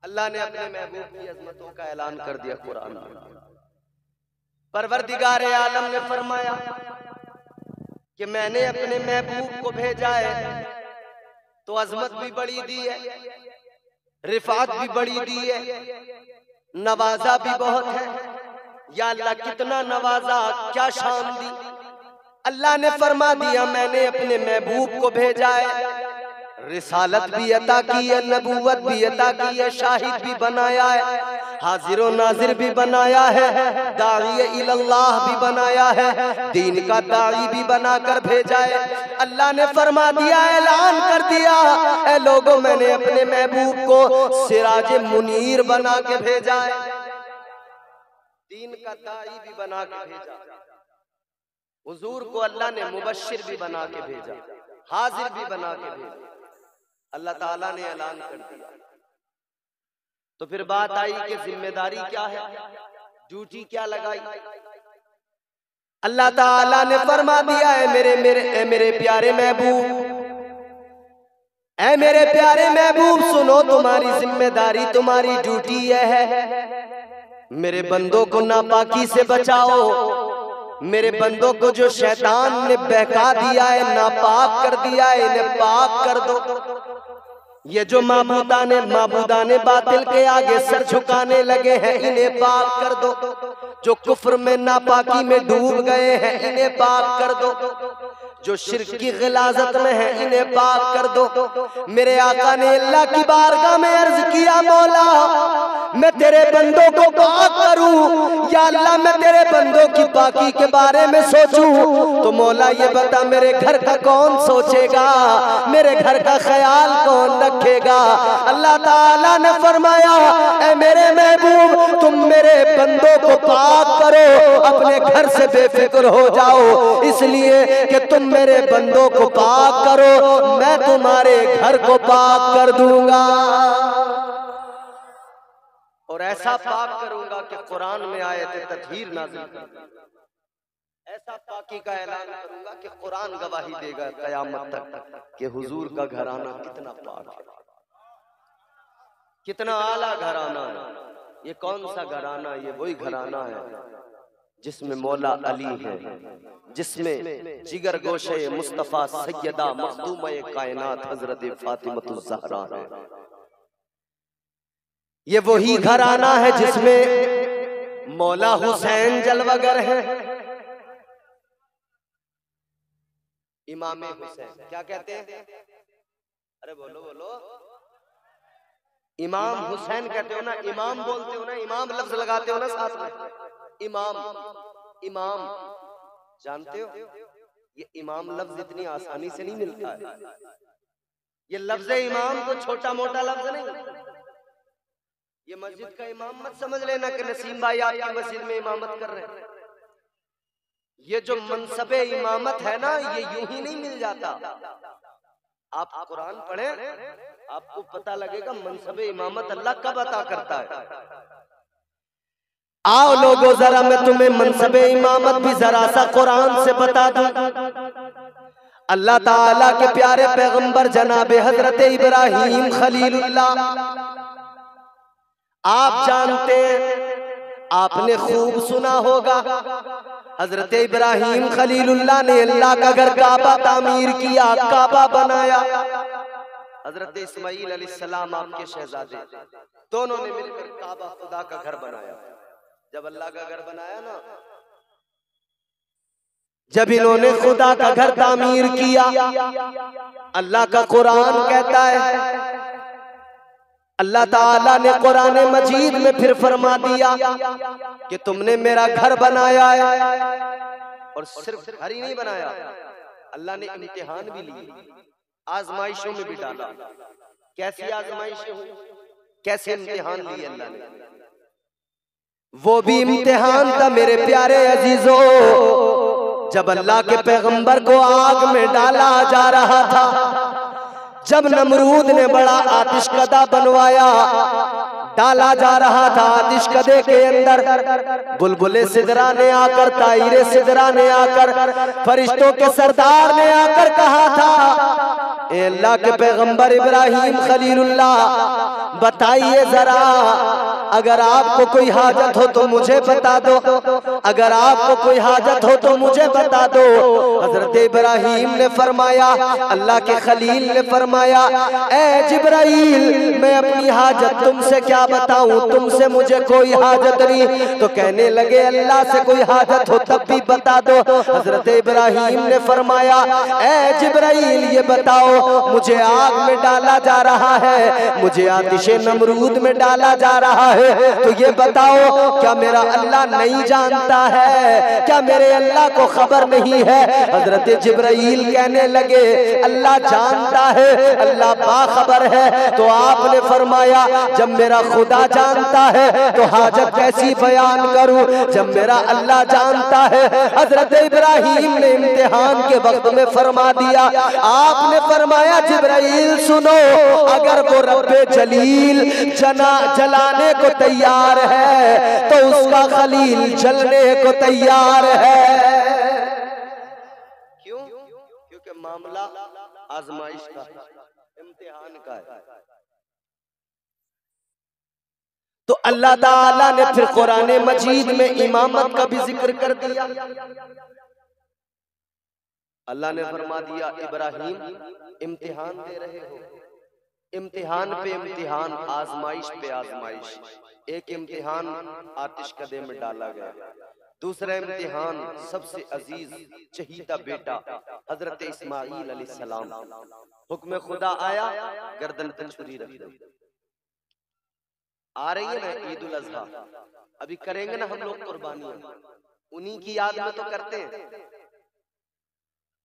अल्लाह ने अपने महबूब की अज़मतों का ऐलान कर दिया कुरान में। परवरदिगार आलम ने फरमाया कि मैंने अपने महबूब को भेजा है तो अज़मत भी बड़ी दी है, रिफात भी बड़ी दी है, नवाजा भी बहुत है। या अल्लाह कितना नवाजा, क्या शान दी। अल्लाह ने फरमा दिया मैंने अपने महबूब को भेजा है, रिसालत भी अता की है, नबूवत भी अता की है, शाहिद भी बनाया है, हाजिर और नाजिर भी बनाया है, दाई इल्लाह भी बनाया है, दीन का दाई भी बनाकर भेजा है। अल्लाह ने फरमा दिया, ऐलान कर दिया, ऐ लोगों मैंने अपने महबूब को सिराज मुनीर बना के भेजा है, दीन का दाई भी बना के भेजा। हुजूर को अल्लाह ने मुबश्शिर भी बना के भेजा, हाजिर भी बना के भेजा। अल्लाह ताला ने ऐलान कर दिया। तो फिर बात आई कि जिम्मेदारी क्या है, ड्यूटी क्या लगाई। अल्लाह ताला ने फरमा दिया है मेरे प्यारे महबूब, ऐ मेरे प्यारे महबूब सुनो, तुम्हारी जिम्मेदारी, तुम्हारी ड्यूटी यह है मेरे बंदों को नापाकी से बचाओ, मेरे बंदों को जो शैतान ने बहका दिया है, नापाक कर दिया है, इन्हें पाक कर दो। ये जो माबूदाने बातिल के आगे सर झुकाने लगे हैं, इन्हें पाक कर दो। जो कुफ्र में नापाकी में डूब गए हैं, इन्हें पाक कर दो। जो शिर्क की गिलाजत में है, इन्हें पाक कर दो। मेरे आका ने अल्लाह की बारगाह में अर्ज किया, मौला मैं तेरे बंदों को पाक करूं या अल्लाह मैं तेरे बंदों की पाकी के बारे में सोचूं, तो मौला ये बता मेरे घर का कौन सोचेगा, मेरे घर का ख्याल कौन रखेगा। अल्लाह ताला ने फरमाया, ऐ मेरे महबूब तुम मेरे बंदों को पाक करो, अपने घर से बेफिक्र हो जाओ, इसलिए कि तुम मेरे बंदों को पाक करो, मैं तुम्हारे घर को पाक कर दूंगा। और ऐसा पाक करूंगा कि कुरान में आयत तत्हीर नाज़िल करूंगा, ऐसा पाकी का ऐलान करूंगा कि कुरान गवाही देगा कयामत तक कि हुजूर का घराना कितना पाक है, कितना आला घराना है। ये कौन सा घराना? ये वही घराना है जिसमें मौला अली है, जिसमें जिगर गोशे मुस्तफा सैयदा मखदूमा कायनात हजरत फातिमतुज़ ज़हरा है। ये वही घराना है जिसमें मौला हुसैन जलवागर है। इमाम हुसैन क्या कहते हैं? अरे बोलो बोलो। इमाम हुसैन कहते हो ना, इमाम बोलते हो ना, इमाम लफ्ज लगाते हो ना साथ में, इमाम इमाम जानते हो? ये इमाम लफ्ज इतनी आसानी से नहीं मिलता है। ये लफ्ज इमाम तो छोटा मोटा लफ्ज नहीं। ये मस्जिद का इमाम मत समझ लेना कि नसीम भाई आपकी मस्जिद में इमामत कर रहे हैं। ये जो मनसबे इमामत है ना, ये यूं ही नहीं मिल जाता। आप कुरान पढ़े, आपको पता लगेगा मनसबे इमामत अल्लाह कब अता करता है। आओ लोगों जरा मैं तुम्हें मनसबे इमामत भी जरा सा कुरान से बता दूं। अल्लाह ताला के प्यारे पैगंबर जनाबे हजरत इब्राहीम खलीलुल्लाह, आप जानते हैं, आपने खूब सुना होगा, हजरत इब्राहीम खलीलुल्लाह ने अल्लाह का घर काबा तामीर किया, काबा बनाया। हजरत इस्माईल अलैहिस्सलाम आपके शहजादे, दोनों ने मिलकर काबा खुदा का घर बनाया। जब अल्लाह का घर बनाया ना, जब इन्होंने खुदा का घर तामीर किया, अल्लाह का कुरान कहता है, अल्लाह ताला ने कुरान मजीद में फिर फरमा दिया कि तुमने मेरा घर बनाया है। और सिर्फ घर ही नहीं बनाया, अल्लाह ने इम्तिहान भी लिए, आजमाइशों में भी डाला। कैसी आजमाइशें हुई, कैसे इम्तिहान लिए अल्लाह ने? वो भी इम्तिहान था मेरे प्यारे अजीजों, जब अल्लाह के पैगंबर को आग में डाला जा रहा था, जब नमरूद ने बड़ा आतिशकदा बनवाया, डाला जा रहा था आतिशकदे के अंदर, बुलबुले सिदरा ने आकर, तायरे सिदरा ने आकर, फरिश्तों के सरदार ने आकर कहा था, ए अल्लाह के पैगंबर इब्राहीम खलीलुल्लाह बताइए जरा, अगर आपको कोई हाजत हो तो मुझे बता दो, अगर आपको कोई हाजत हो तो मुझे बता दो। हजरत इब्राहीम ने फरमाया, अल्लाह के खलील ने फरमाया, ए जिब्राईल मैं अपनी हाजत तुमसे क्या बताऊं, तुमसे मुझे कोई हाजत नहीं। तो कहने लगे अल्लाह से कोई हाजत हो तब भी बता दो। हजरत इब्राहीम ने फरमाया, ए जिब्राईल ये बताओ, मुझे आग में डाला जा रहा है, मुझे आतिशे नमरूद में डाला जा रहा है, तो ये बताओ क्या मेरा अल्लाह नहीं जानता है, क्या मेरे अल्लाह को खबर नहीं है? हजरत जिब्राईल कहने लगे अल्लाह जानता है, अल्लाह बाखबर है। तो आपने फरमाया जब मेरा खुदा जानता है तो हाजत कैसी बयान करूं, जब मेरा अल्लाह जानता है। हजरत इब्राहीम ने इम्तिहान के वक्त में फरमा दिया, आपने फरमाया जिब्राईल सुनो, अगर वो रब्बे जलील जलाने को तैयार है तो उसका खलील जलने को तैयार है। क्यों? क्योंकि मामला आजमाइश का, इम्तिहान का है। तो अल्लाह ताला ने फिर कुरान मजीद में इमामत का भी जिक्र कर दिया। अल्लाह ने फरमा दिया, इब्राहिम इम्तिहान दे रहे हो, इम्तिहान पे इम्तिहान, आजमाइश पे आजमाइश। एक इम्तिहान आतिश कदे में डाला गया, दूसरा इम्तिहान सबसे अजीज चहीता बेटा हजरत इस्माईल अलैहिस्सलाम, हुक्म खुदा आया, गर्दन पे छुरी रख दो। आ रही है ना ईद उल अजहा, अभी करेंगे ना हम लोग कुर्बानियां, उन्हीं की याद में तो करते हैं।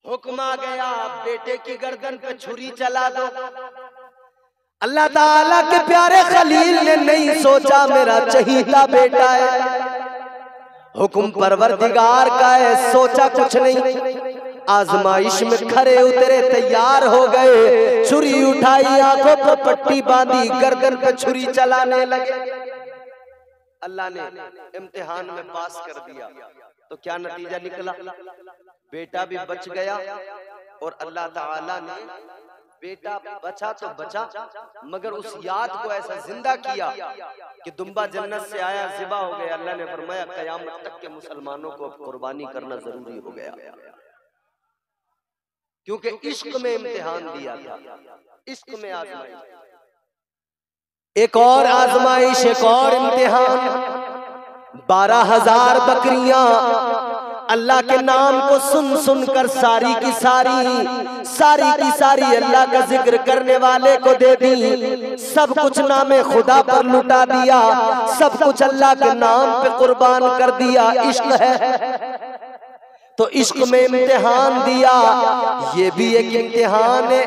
हुक्म आ गया, बेटे की गर्दन पे छुरी चला दो। अल्लाह ताला के प्यारे खलील ने नहीं सोचा मेरा चहीता बेटा है, हुक्म परवरदिगार का है, सोचा कुछ नहीं। आजमाइश में खरे उतरे, तैयार हो गए, छुरी उठाई, आंखों पर पट्टी बांधी, गर्दन पे छुरी चलाने लगे। अल्लाह ने इम्तिहान में पास कर दिया, तो क्या नतीजा निकला? बेटा भी बच गया, और अल्लाह ताला ने बेटा बचा तो बचा, मगर उस याद को ऐसा जिंदा किया कि दुम्बा जन्नत से आया, ज़िबा हो गया। अल्लाह ने फरमाया क़यामत तक के मुसलमानों को कुर्बानी करना जरूरी हो गया, क्योंकि इश्क में इम्तिहान दिया था, इश्क में आजमाइश। एक और आजमाइश, एक और इम्तिहान। 12,000 बकरियां अल्लाह के नाम को सुन सुनकर सारी की सारी अल्लाह का जिक्र करने वाले को दे दी। सब कुछ नामे खुदा पर लुटा दिया, सब कुछ अल्लाह के नाम पे कुर्बान कर दिया। इश्क है तो इश्क में इम्तिहान दिया, ये भी एक इम्तिहान है।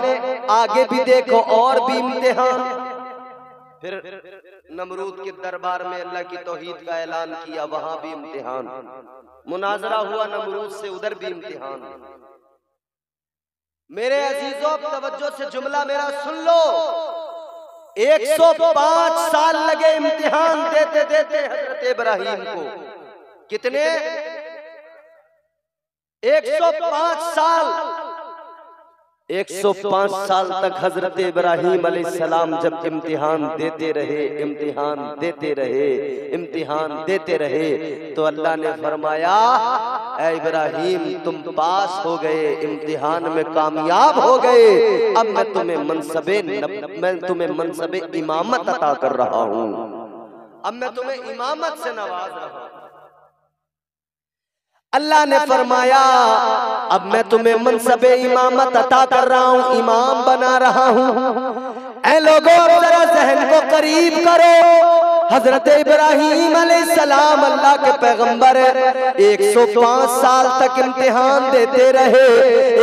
आगे भी देखो और भी इम्तिहान। फिर नमरूद के दरबार में अल्लाह की तौहीद का ऐलान किया, वहां भी इम्तिहान। मुनाजरा हुआ नमरूद से, उधर भी इम्तिहान। मेरे अजीजों, तवज्जो से जुमला मेरा सुन लो। 105 साल लगे इम्तिहान देते देते हजरत इब्राहिम को। कितने? 105 साल। 105 साल तक हजरत इब्राहिम अलैहिस्सलाम जब इम्तिहान देते रहे, इम्तिहान देते रहे, इम्तिहान देते रहे, तो अल्लाह ने फरमाया, ऐ इब्राहिम तुम पास हो गए, इम्तिहान में कामयाब हो गए, अब मैं तुम्हें मनसबे इमामत अता कर रहा हूँ, अब मैं तुम्हें इमामत से नवाज रहा हूँ। अल्लाह ने फरमाया, अब मैं तुम्हें मनसबे इमामत अता कर रहा हूँ, इमाम बना रहा हूँ। ऐ लोगों, जरा ज़हन को करीब करो। हजरत इब्राहिम अलैहिस्सलाम अल्लाह के पैगंबर 105 साल तक इम्तिहान देते रहे।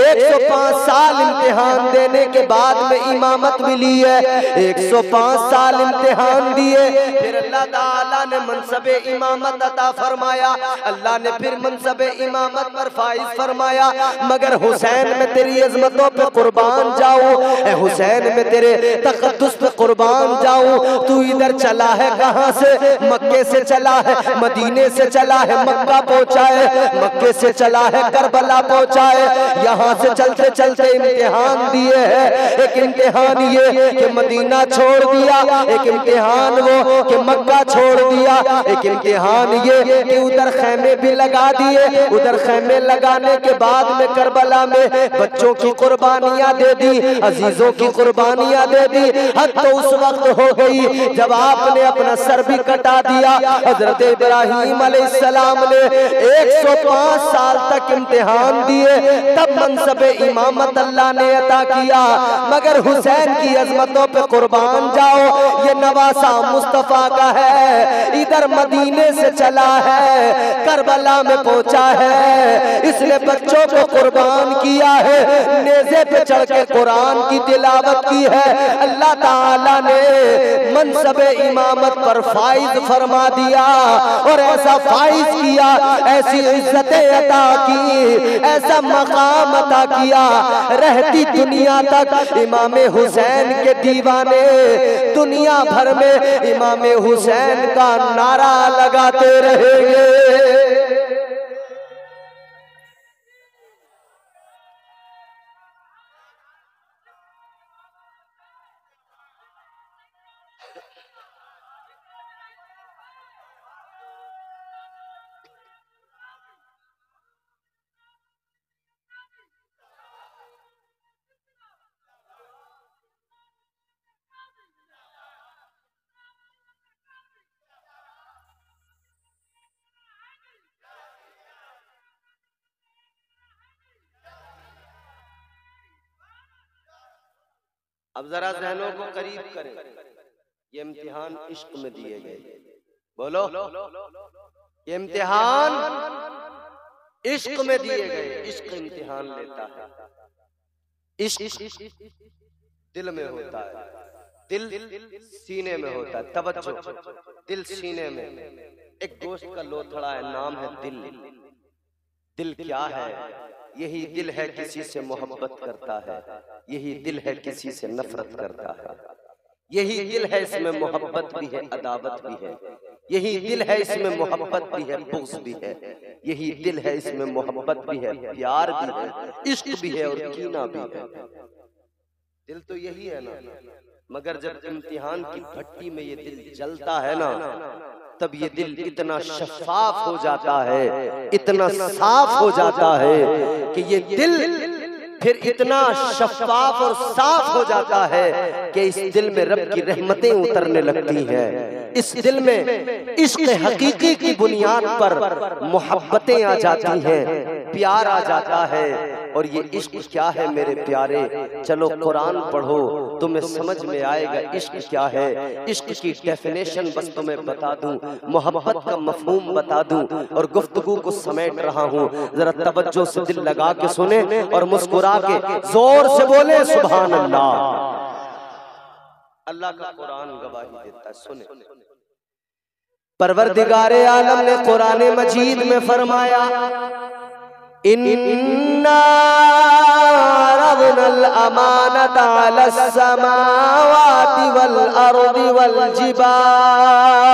105 साल इम्तिहान देने के बाद में इमामत मिली है। 105 साल इम्तिहान दिए, फिर अल्लाह ताला ने मनसबे इमामत अता फरमाया। अल्लाह ने फिर मनसबे इमामत पर फाइज फरमाया, मगर हुसैन में तेरी अजमतों पे कुर्बान जाऊं, हुसैन में तेरे तक़द्दुस पे कुर्बान जाऊं। तू इधर चला है कहां से? मक्के से चला है, मदीने से चला है, मक्का पहुंचा है, मक्के से चला है, करबला पहुंचा है। यहाँ से चलते चलते इम्तिहान दिए हैं। एक इम्तिहान ये कि मदीना छोड़ दिया, एक इम्तिहान वो कि मक्का छोड़ दिया, एक इम्तिहान ये कि उधर खैमे भी लगा दिए। उधर खैमे लगाने के बाद में करबला में बच्चों की कुर्बानियां दे दी, अजीजों की कुर्बानियां दे दी। हद तो उस वक्त हो गई जब आपने अपना सर भी कटा दिया। हजरत इब्राहिम अलैहिस्सलाम ने 105 साल तक इम्तिहान दिए, तब मनसबे इमामत अल्लाह ने अता किया। मगर हुसैन की अजमतों पे कुर्बान जाओ, ये नवासा मुस्तफा का है, इधर मदीने से चला है, करबला में पहुंचा है। इसने बच्चों को कुर्बान किया है, नेज़े पे चढ़ के कुरान की तिलावत की है। अल्लाह ताला ने मनसबे इमामत पर फाइज फरमा दिया, और ऐसा फाइज किया, ऐसी इज्जतें अता की, ऐसा मकाम अता किया, रहती दुनिया तक इमाम हुसैन के दीवाने दुनिया भर में इमाम हुसैन का नारा लगाते रहेंगे। अब जरा जहनों को करीब करें, ये इम्तिहान इश्क में दिए गए। बोलो, ये इम्तिहान इश्क में दिए गए। इश्क इम्तिहान लेता है। इश्क दिल में होता है, दिल सीने में होता है। तवज्जो, दिल सीने में। एक गोश्त का लोथड़ा है, नाम है दिल। दिल क्या है? यही दिल है किसी से मोहब्बत करता है, यही दिल है किसी से नफरत करता है। यही दिल है, इसमें मोहब्बत भी है, अदावत भी है। यही दिल है, इसमें मोहब्बत भी है, बुग़्ज़ भी है। यही दिल है, इसमें मोहब्बत भी है, प्यार भी है, इश्क भी है और कीना भी है। दिल तो यही है ना। मगर जब इम्तिहान की भट्टी में ये दिल जलता है ना, तब ये दिल इतना शफाफ हो जाता है, इतना साफ हो जाता है कि ये दिल फिर इतना शफाफ और साफ हो जाता है कि इस दिल में रब की रहमतें उतरने लगती हैं। इस दिल में इश्क़ हकीकी की बुनियाद पर मोहब्बतें आ जाती हैं, प्यार आ जाता है। और ये इश्क क्या है मेरे प्यारे? चलो कुरान पढ़ो, तुम्हें समझ में आएगा इश्क क्या है। इश्क की डेफिनेशन बस तुम्हें बता दूं, मोहब्बत का मफहूम बता दूं और गुफ्तगू को समेट रहा हूं। जरा तवज्जो से दिल लगा के सुने और मुस्कुरा के जोर से बोले सुभान अल्लाह। अल्लाह का कुरान गवाही देता है, सुने। परवरदिगारे आलम ने कुरान मजीद में फरमाया, इन्ना रज़नल अमानत अलस समावाति वल अर्दि वल जिबाल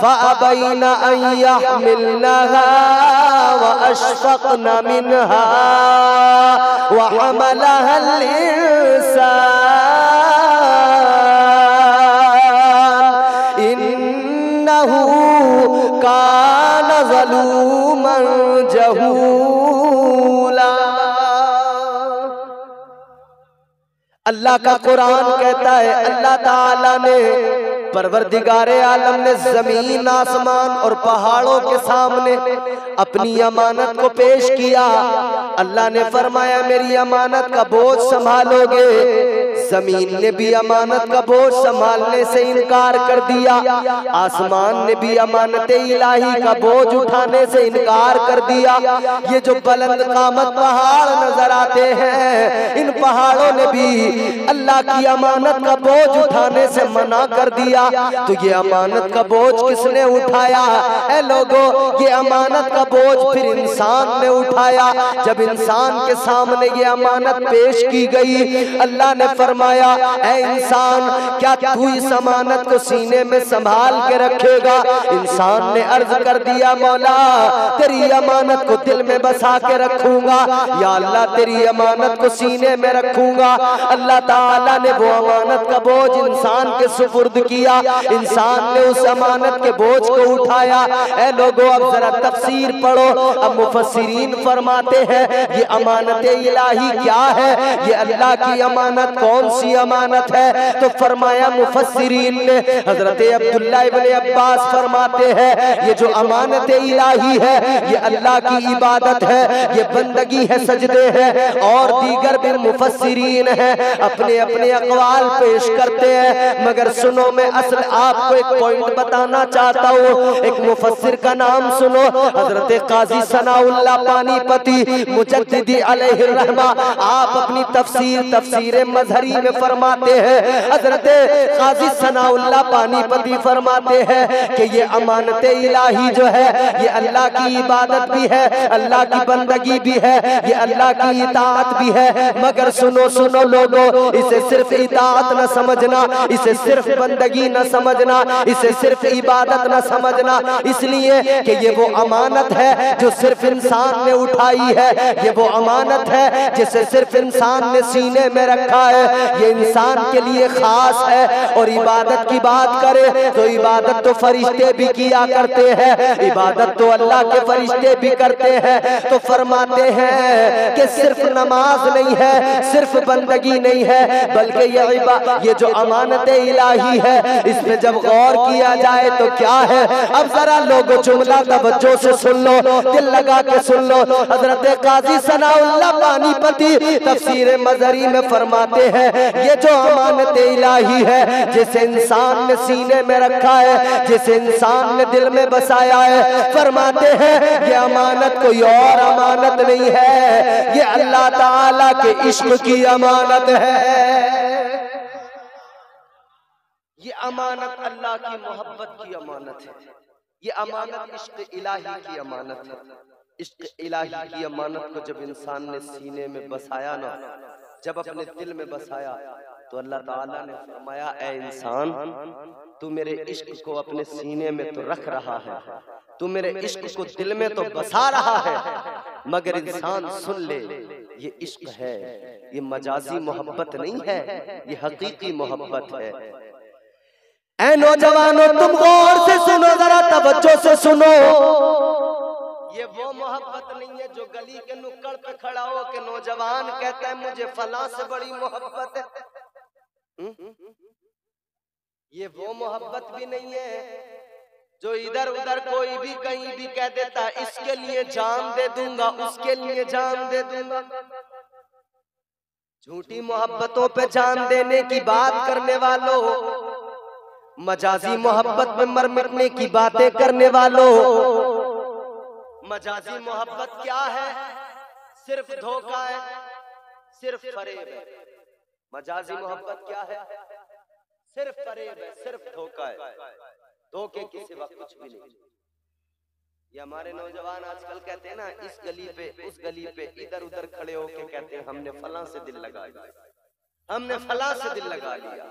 फअबैना अन यहमिलनहा व अशफ़क़्न मिनहा व हमलहल इंसान इन्नहु कान ज़लूमन जहूला। अल्लाह का कुरान कहता है, अल्लाह ताला ने, परवरदिगारे आलम ने जमीन आसमान और पहाड़ों के सामने अपनी अमानत को पेश किया। अल्लाह ने फरमाया मेरी अमानत का बोझ संभालोगे। जमीन ने भी अमानत का बोझ संभालने से इनकार कर दिया, आसमान ने भी अमानत इलाही का बोझ उठाने से इनकार कर दिया। ये जो बुलंद कामत पहाड़ नजर आते हैं, इन पहाड़ों ने भी अल्लाह की अमानत का बोझ उठाने से मना कर दिया। तो ये अमानत का बोझ किसने उठाया? ऐ लोगों, ये अमानत का बोझ फिर इंसान ने उठाया। जब इंसान के सामने ये अमानत पेश की गई, अल्लाह ने फरमाया ऐ इंसान, क्या तू इस अमानत को सीने में संभाल के रखेगा? इंसान ने अर्ज कर दिया, मौला तेरी अमानत को दिल में बसा के रखूंगा। या अल्लाह तेरी अमानत को सीने में रखूंगा। अल्लाह ताला ने वो अमानत का बोझ इंसान के सुपुर्द किया। इंसान ने उस अमानत के बोझ को उठाया। ऐ लोगों, अब जरा तफसीर पढ़ो। अब मुफस्सिरीन फरमाते हैं ये अमानत इलाही क्या है, ये अल्लाह की अमानत कौन सी अमानत है? तो फरमाया मुफस्सिरीन ने, हजरत अब्दुल्लाह इब्न अब्बास फरमाते हैं ये जो अमानत इलाही है ये अल्लाह की इबादत है, ये बंदगी है, सजदे है। और दीगर भी मुफस्सिरीन है अपने अपने अक़वाल पेश करते हैं। मगर सुनो, मैं असल आपको एक पॉइंट बताना चाहता हूँ। एक मुफस्सिर का नाम सुनो, हजरत काजी सनाउल्लाह पानीपती मुजद्दिदी अलैहि रहमा। आप अपनी तफसीर मजहरी में फरमाते हैं, हजरत काजी सनाउल्लाह पानीपती फरमाते हैं कि ये अमानत इलाही जो है ये अल्लाह की इबादत भी है, अल्लाह की बंदगी भी है, ये अल्लाह की इताअत भी है। मगर सुनो सुनो लोगों, इसे सिर्फ इताअत न समझना, इसे सिर्फ बंदगी न समझना, इसे सिर्फ इबादत न समझना, इसलिए कि ये वो अमानत है जो सिर्फ इंसान ने उठाई है, ये वो अमानत है जिसे सिर्फ इंसान ने सीने में रखा है। ये इंसान के लिए खास है। और इबादत की बात करें तो इबादत तो फरिश्ते भी किया करते हैं, इबादत तो अल्लाह के फरिश्ते भी करते हैं। तो फरमाते हैं कि सिर्फ नमाज नहीं है, सिर्फ बंदगी नहीं है, बल्कि ये जो अमानत इलाही है इसमें जब गौर किया जाए तो क्या है। अब जरा लोगों जुमला तवज्जो से सुन लो, दिल लगा के सुन लो। हजरत काजी सनाउल्लाह पानीपती तफसीर मजरी में फरमाते हैं ये जो अमानत इलाही है जिसे इंसान ने सीने में रखा है, जिसे इंसान ने दिल में बसाया है, फरमाते हैं ये अमानत कोई और अमानत नहीं है, ये अल्लाह ताला के इश्क की अमानत है। ये अमानत अल्लाह की मोहब्बत की अमानत है, ये अमानत इश्क इलाही की अमानत है। इश्क इलाही की अमानत को जब इंसान ने सीने में बसाया ना, जब अपने दिल में बसाया तो अल्लाह ताला ने फरमाया ऐ इंसान तू मेरे इश्क को अपने सीने में तो रख रहा है, तू मेरे इश्क को दिल में तो बसा रहा है, मगर इंसान सुन ले ये इश्क है, ये मजाजी मोहब्बत नहीं है, ये हकीकी मोहब्बत है। ऐ नौजवानों तुम गौर से सुनो, जरा तवज्जो से सुनो। ये वो मोहब्बत नहीं है जो गली के नुक्कड़ पे खड़ा हो के नौजवान कहता है मुझे फलां से बड़ी मोहब्बत है। ये वो मोहब्बत भी नहीं है जो इधर उधर कोई भी कहीं भी कह देता है इसके लिए जान दे दूंगा, उसके लिए जान दे दूंगा। झूठी मोहब्बतों पे जान देने की बात करने वालों, मजाजी मोहब्बत में मर मिटने की बातें करने वालों, मजाजी मोहब्बत क्या है? सिर्फ धोखा है, सिर्फ फरेब है। मजाजी मोहब्बत क्या है? सिर्फ फरेब है, सिर्फ धोखा है, धोखे के सिवा कुछ भी नहीं। ये हमारे नौजवान आजकल कहते हैं ना इस गली पे उस गली पे इधर उधर खड़े होके कहते हैं हमने फलां से दिल लगा लिया, हमने फलां से दिल लगा लिया।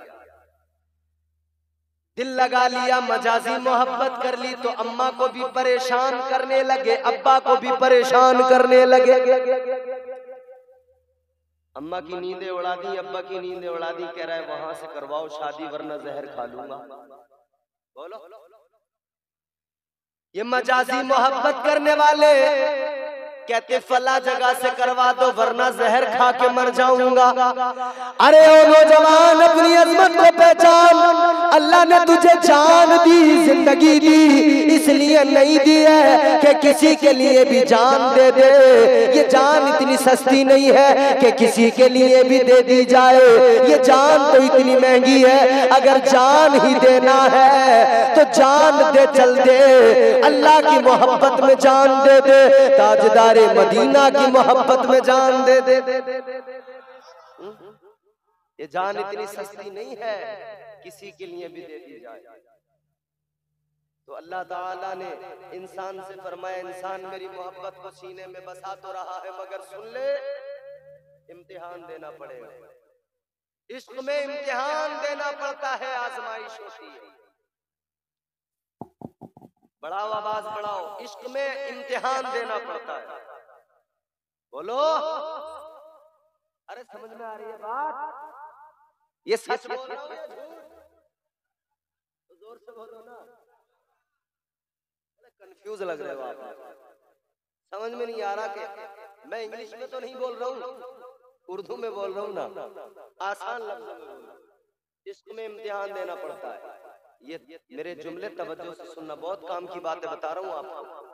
दिल लगा लिया, मजाजी मोहब्बत कर ली तो अम्मा को भी परेशान करने लगे, अब्बा को भी परेशान करने लगे। अम्मा की नींदें उड़ा दी, अब्बा की नींदें उड़ा दी, कह रहा है वहां से करवाओ शादी वरना जहर खा लूंगा। बोलो ये मजाजी मोहब्बत करने वाले कहते फला जगह से करवा दो वरना जहर खा के मर जाऊंगा। अरे ओ नौजवान अपनी अजमत को पहचान, अल्लाह ने तुझे जान दी, जिंदगी दी, इसलिए नहीं दी है कि किसी के लिए भी जान दे दे। ये जान इतनी सस्ती नहीं है कि किसी के लिए भी दे दी जाए, ये जान तो इतनी महंगी है, अगर जान ही देना है तो जान दे चल दे, अल्लाह की मोहब्बत में जान दे दे, ताजदार मदीना की मोहब्बत में जान दे दे। ये जान इतनी सस्ती नहीं है किसी के लिए भी दे दी जाए। तो अल्लाह ताला ने इंसान से फरमाया इंसान मेरी मोहब्बत को सीने में बसा तो रहा है मगर सुन ले इम्तिहान देना पड़ेगा। इश्क में इम्तिहान देना पड़ता है, आजमाइश होती है। बढ़ाओ आवाज बढ़ाओ, इश्क में इम्तिहान देना पड़ता है। बोलो अरे समझ में आ रही है बात? ये सच बोल रहा हूं या झूठ? तो जोर से बोलो ना, कंफ्यूज लग रहे हो आप, समझ में नहीं आ रहा कि मैं इंग्लिश में तो नहीं बोल रहा हूँ, उर्दू में बोल रहा हूँ ना, आसान लफ्ज़ों में बोल रहा हूं। इश्क में इम्तिहान देना पड़ता है। ये मेरे जुमले तवज्जो से सुनना, बहुत काम की बातें बता रहा हूँ आपको।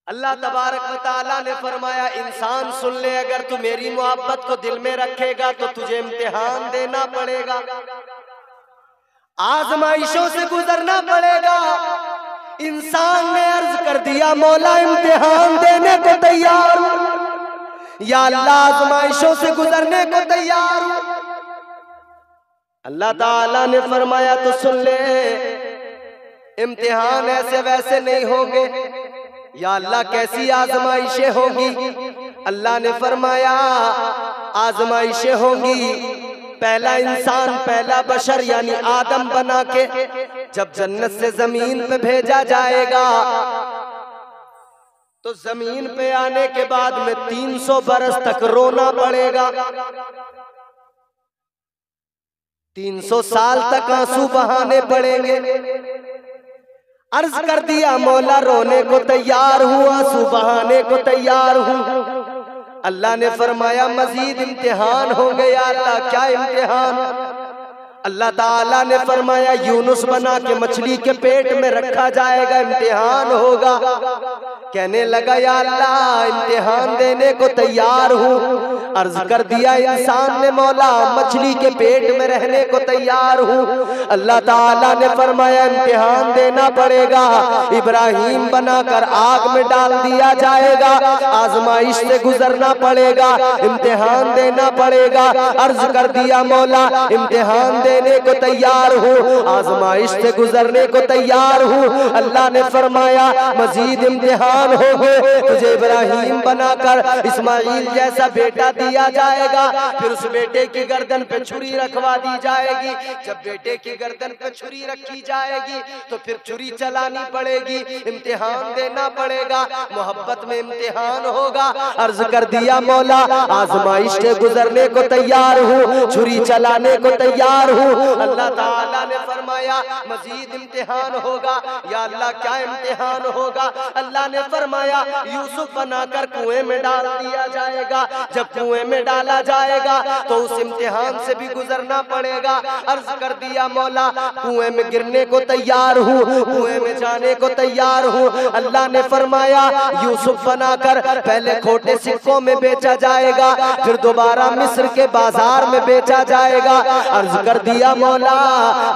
अल्लाह तबारक व तआला ने फरमाया इंसान सुन ले, अगर तू मेरी मोहब्बत को दिल में रखेगा तो तुझे इम्तिहान देना पड़ेगा, आजमाइशों से गुजरना पड़ेगा। इंसान ने अर्ज कर दिया मौला इम्तिहान देने को तैयार हूं, या अल्लाह आजमाइशों से गुजरने को तैयार हूं। अल्लाह ताला ने फरमाया तो सुन ले इम्तिहान ऐसे वैसे नहीं होंगे, या अल्लाह कैसी आजमाइशें होंगी? अल्लाह ने फरमाया आजमाइशें होंगी। पहला इंसान, पहला बशर यानी आदम बना के जब जन्नत से जमीन पे भेजा जाएगा तो जमीन पे आने के बाद में 300 बरस तक रोना पड़ेगा। 300 साल तक आंसू बहाने पड़ेंगे। अर्ज कर दिया मौला रोने को तैयार हूँ, आंसू बहाने को तैयार हूँ। अल्लाह ने फरमाया मजीद इम्तिहान होंगे। या अल्लाह क्या इम्तिहान? अल्लाह ताला ने फरमाया यूनुस बना के मछली के पेट में रखा जाएगा, इम्तिहान होगा। कहने लगा या अल्लाह इम्तिहान देने को तैयार हूँ। अर्ज कर दिया इंसान ने मौला मछली के पेट में रहने को तैयार हूँ। अल्लाह ताला ने फरमाया इम्तिहान देना पड़ेगा। इब्राहिम बनाकर आग में डाल दिया जाएगा, आजमाइश से गुजरना पड़ेगा, इम्तिहान देना पड़ेगा। अर्ज कर दिया मौला इम्तिहान देने को तैयार हूँ, आजमाइश से गुजरने को तैयार हूँ। अल्लाह ने फरमाया मजीद इम्तिहान हो गए, तुझे इब्राहिम बनाकर इस्माइल जैसा बेटा दिया जाएगा। फिर उस बेटे की गर्दन पे छुरी रखवा दी जाएगी। जब बेटे की गर्दन पे छुरी रखी जाएगी तो फिर छुरी चलानी पड़ेगी, इम्तिहान देना पड़ेगा, मोहब्बत में इम्तिहान होगा। अर्ज कर दिया मौला आजमाइश से गुजरने को तैयार हूँ, छुरी चलाने को तैयार हूँ। अल्लाह ताला ने फरमाया मजीद इम्तिहान होगा। या अल्लाह क्या इम्तिहान होगा? अल्लाह ने फरमाया यूसुफ बनाकर कुएं में डाल दिया जाएगा। जब कुएं में डाला जाएगा तो उस इम्तिहान से भी गुजरना पड़ेगा। अर्ज कर दिया मौला कुएं में गिरने को तैयार हूँ, कुएं में जाने को तैयार हूँ। अल्लाह ने फरमाया यूसुफ बनाकर पहले खोटे सिक्कों में बेचा जाएगा, फिर दोबारा मिस्र के बाजार में बेचा जाएगा। अर्ज कर दिया मौला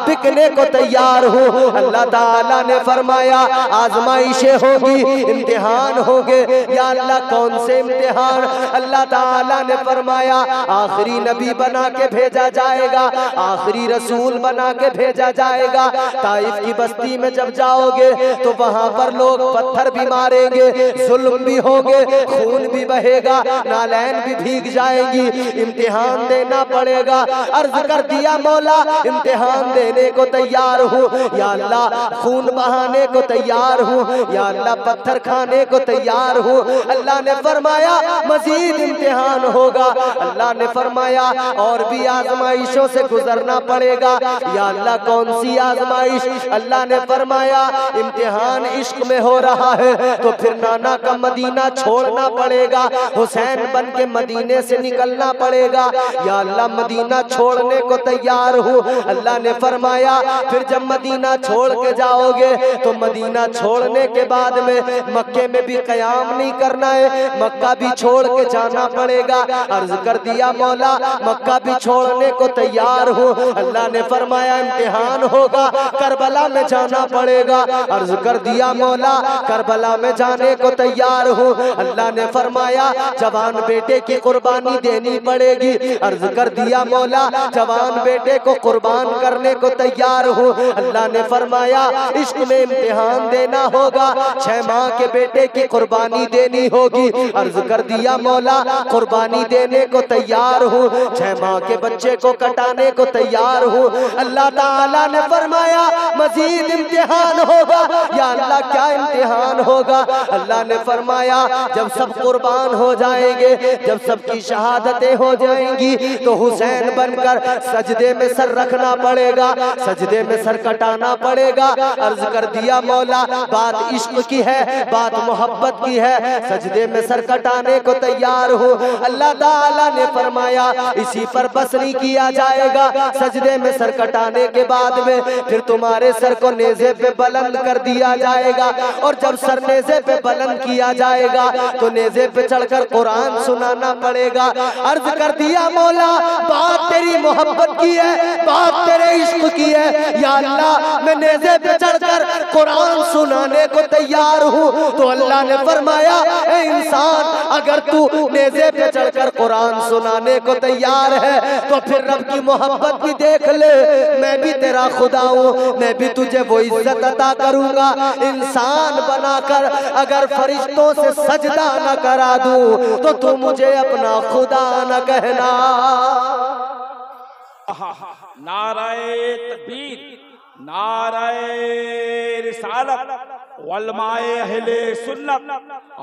बिकने को तैयार हूँ। अल्लाह ताला ने फरमाया आजमाइशें होगी, इम्तिहान होंगे। या अल्लाह कौन से इम्तिहान? अल्लाह ताला ने फरमाया आखिरी नबी बना के भेजा जाएगा, आखिरी रसूल बना के भेजा जाएगा। ताइफ की बस्ती में जब जाओगे तो वहां पर लोग पत्थर भी मारेंगे, जुल्म भी होंगे, खून भी बहेगा, नालैन भी भीग जाएंगी, इम्तिहान देना पड़ेगा। अर्ज कर दिया मौला इम्तिहान देने को तैयार हूँ। या अल्लाह खून बहाने को तैयार हूँ, या अल्लाह पत्थर खाने को तैयार हूँ। अल्लाह ने फरमाया मजीद इम्तिहान होगा। अल्लाह ने फरमाया और भी आजमाइशों से गुजरना पड़ेगा। या अल्लाह कौन सी आजमाइश? अल्लाह ने फरमाया इम्तिहान इश्क में हो रहा है तो फिर नाना का मदीना छोड़ना पड़ेगा, हुसैन बन के मदीने से निकलना पड़ेगा। या अल्लाह मदीना छोड़ने को तैयार हूँ। अल्लाह ने फरमाया फिर जब मदीना छोड़ के जाओगे तो मदीना छोड़ने के बाद में मक्के में भी कयाम नहीं करना है, मक्का भी छोड़ के जाना पड़ेगा। अर्ज कर दिया मौला मक्का भी छोड़ने को तैयार हूँ। अल्लाह ने फरमाया इम्तिहान होगा, करबला में जाना पड़ेगा। अर्ज कर दिया मौला करबला में जाने को तैयार हूँ। अल्लाह ने फरमाया जवान बेटे की कुर्बानी देनी पड़ेगी। अर्ज कर दिया मौला जवान बेटे को कुर्बान करने को तैयार हूँ। अल्लाह ने फरमाया इश्क में इम्तिहान देना होगा, 6 माह के बेटे की कुर्बानी देनी होगी। अर्ज कर दिया मौला कुर्बानी देने को तैयार हूँ, 6 माह के बच्चे को कटाने को तैयार हूँ। अल्लाह ताला ने फरमाया मजीद इम्तिहान होगा। या अल्लाह क्या इम्तिहान होगा? अल्लाह ने फरमाया जब सब कुर्बान हो जाएंगे, जब सबकी शहादतें हो जाएंगी तो हुसैन बनकर सजदे में सर रखना पड़ेगा, सजदे में सर कटाना पड़ेगा। अर्ज कर दिया मौला बात इश्क की है, बात मोहब्बत की है, सजदे में सर कटाने को तैयार हूँ। अल्लाह ताला ने फरमाया इसी पर बस नहीं किया जाएगा। सजदे में सर कटाने के बाद में फिर तुम्हारे सर को नेज़े पे बुलंद कर दिया जाएगा, और जब सर नेज़े पे बुलंद किया जाएगा तो नेज़े पे चढ़कर कुरान सुनाना पड़ेगा। अर्ज कर दिया मौला बात तेरी मोहब्बत की है, बात तेरे इश्क की है। या अल्लाह मैं नेज़े पे चढ़कर कुरान सुनाने को तैयार हूँ। तो अल्लाह ने फरमाया ए इंसान अगर तू नेज़े पे चढ़कर कुरान सुनाने को तैयार है तो फिर रब की मोहब्बत भी देख ले, मैं भी तेरा खुदा हूँ, मैं भी तुझे वो इज्जत अता करूंगा। इंसान बनाकर अगर फरिश्तों से सजदा न करा दूं तो तू मुझे अपना खुदा न कहना। नाराए तकबीर, नाराए रिसालत, उलमाए अहले सुन्नत,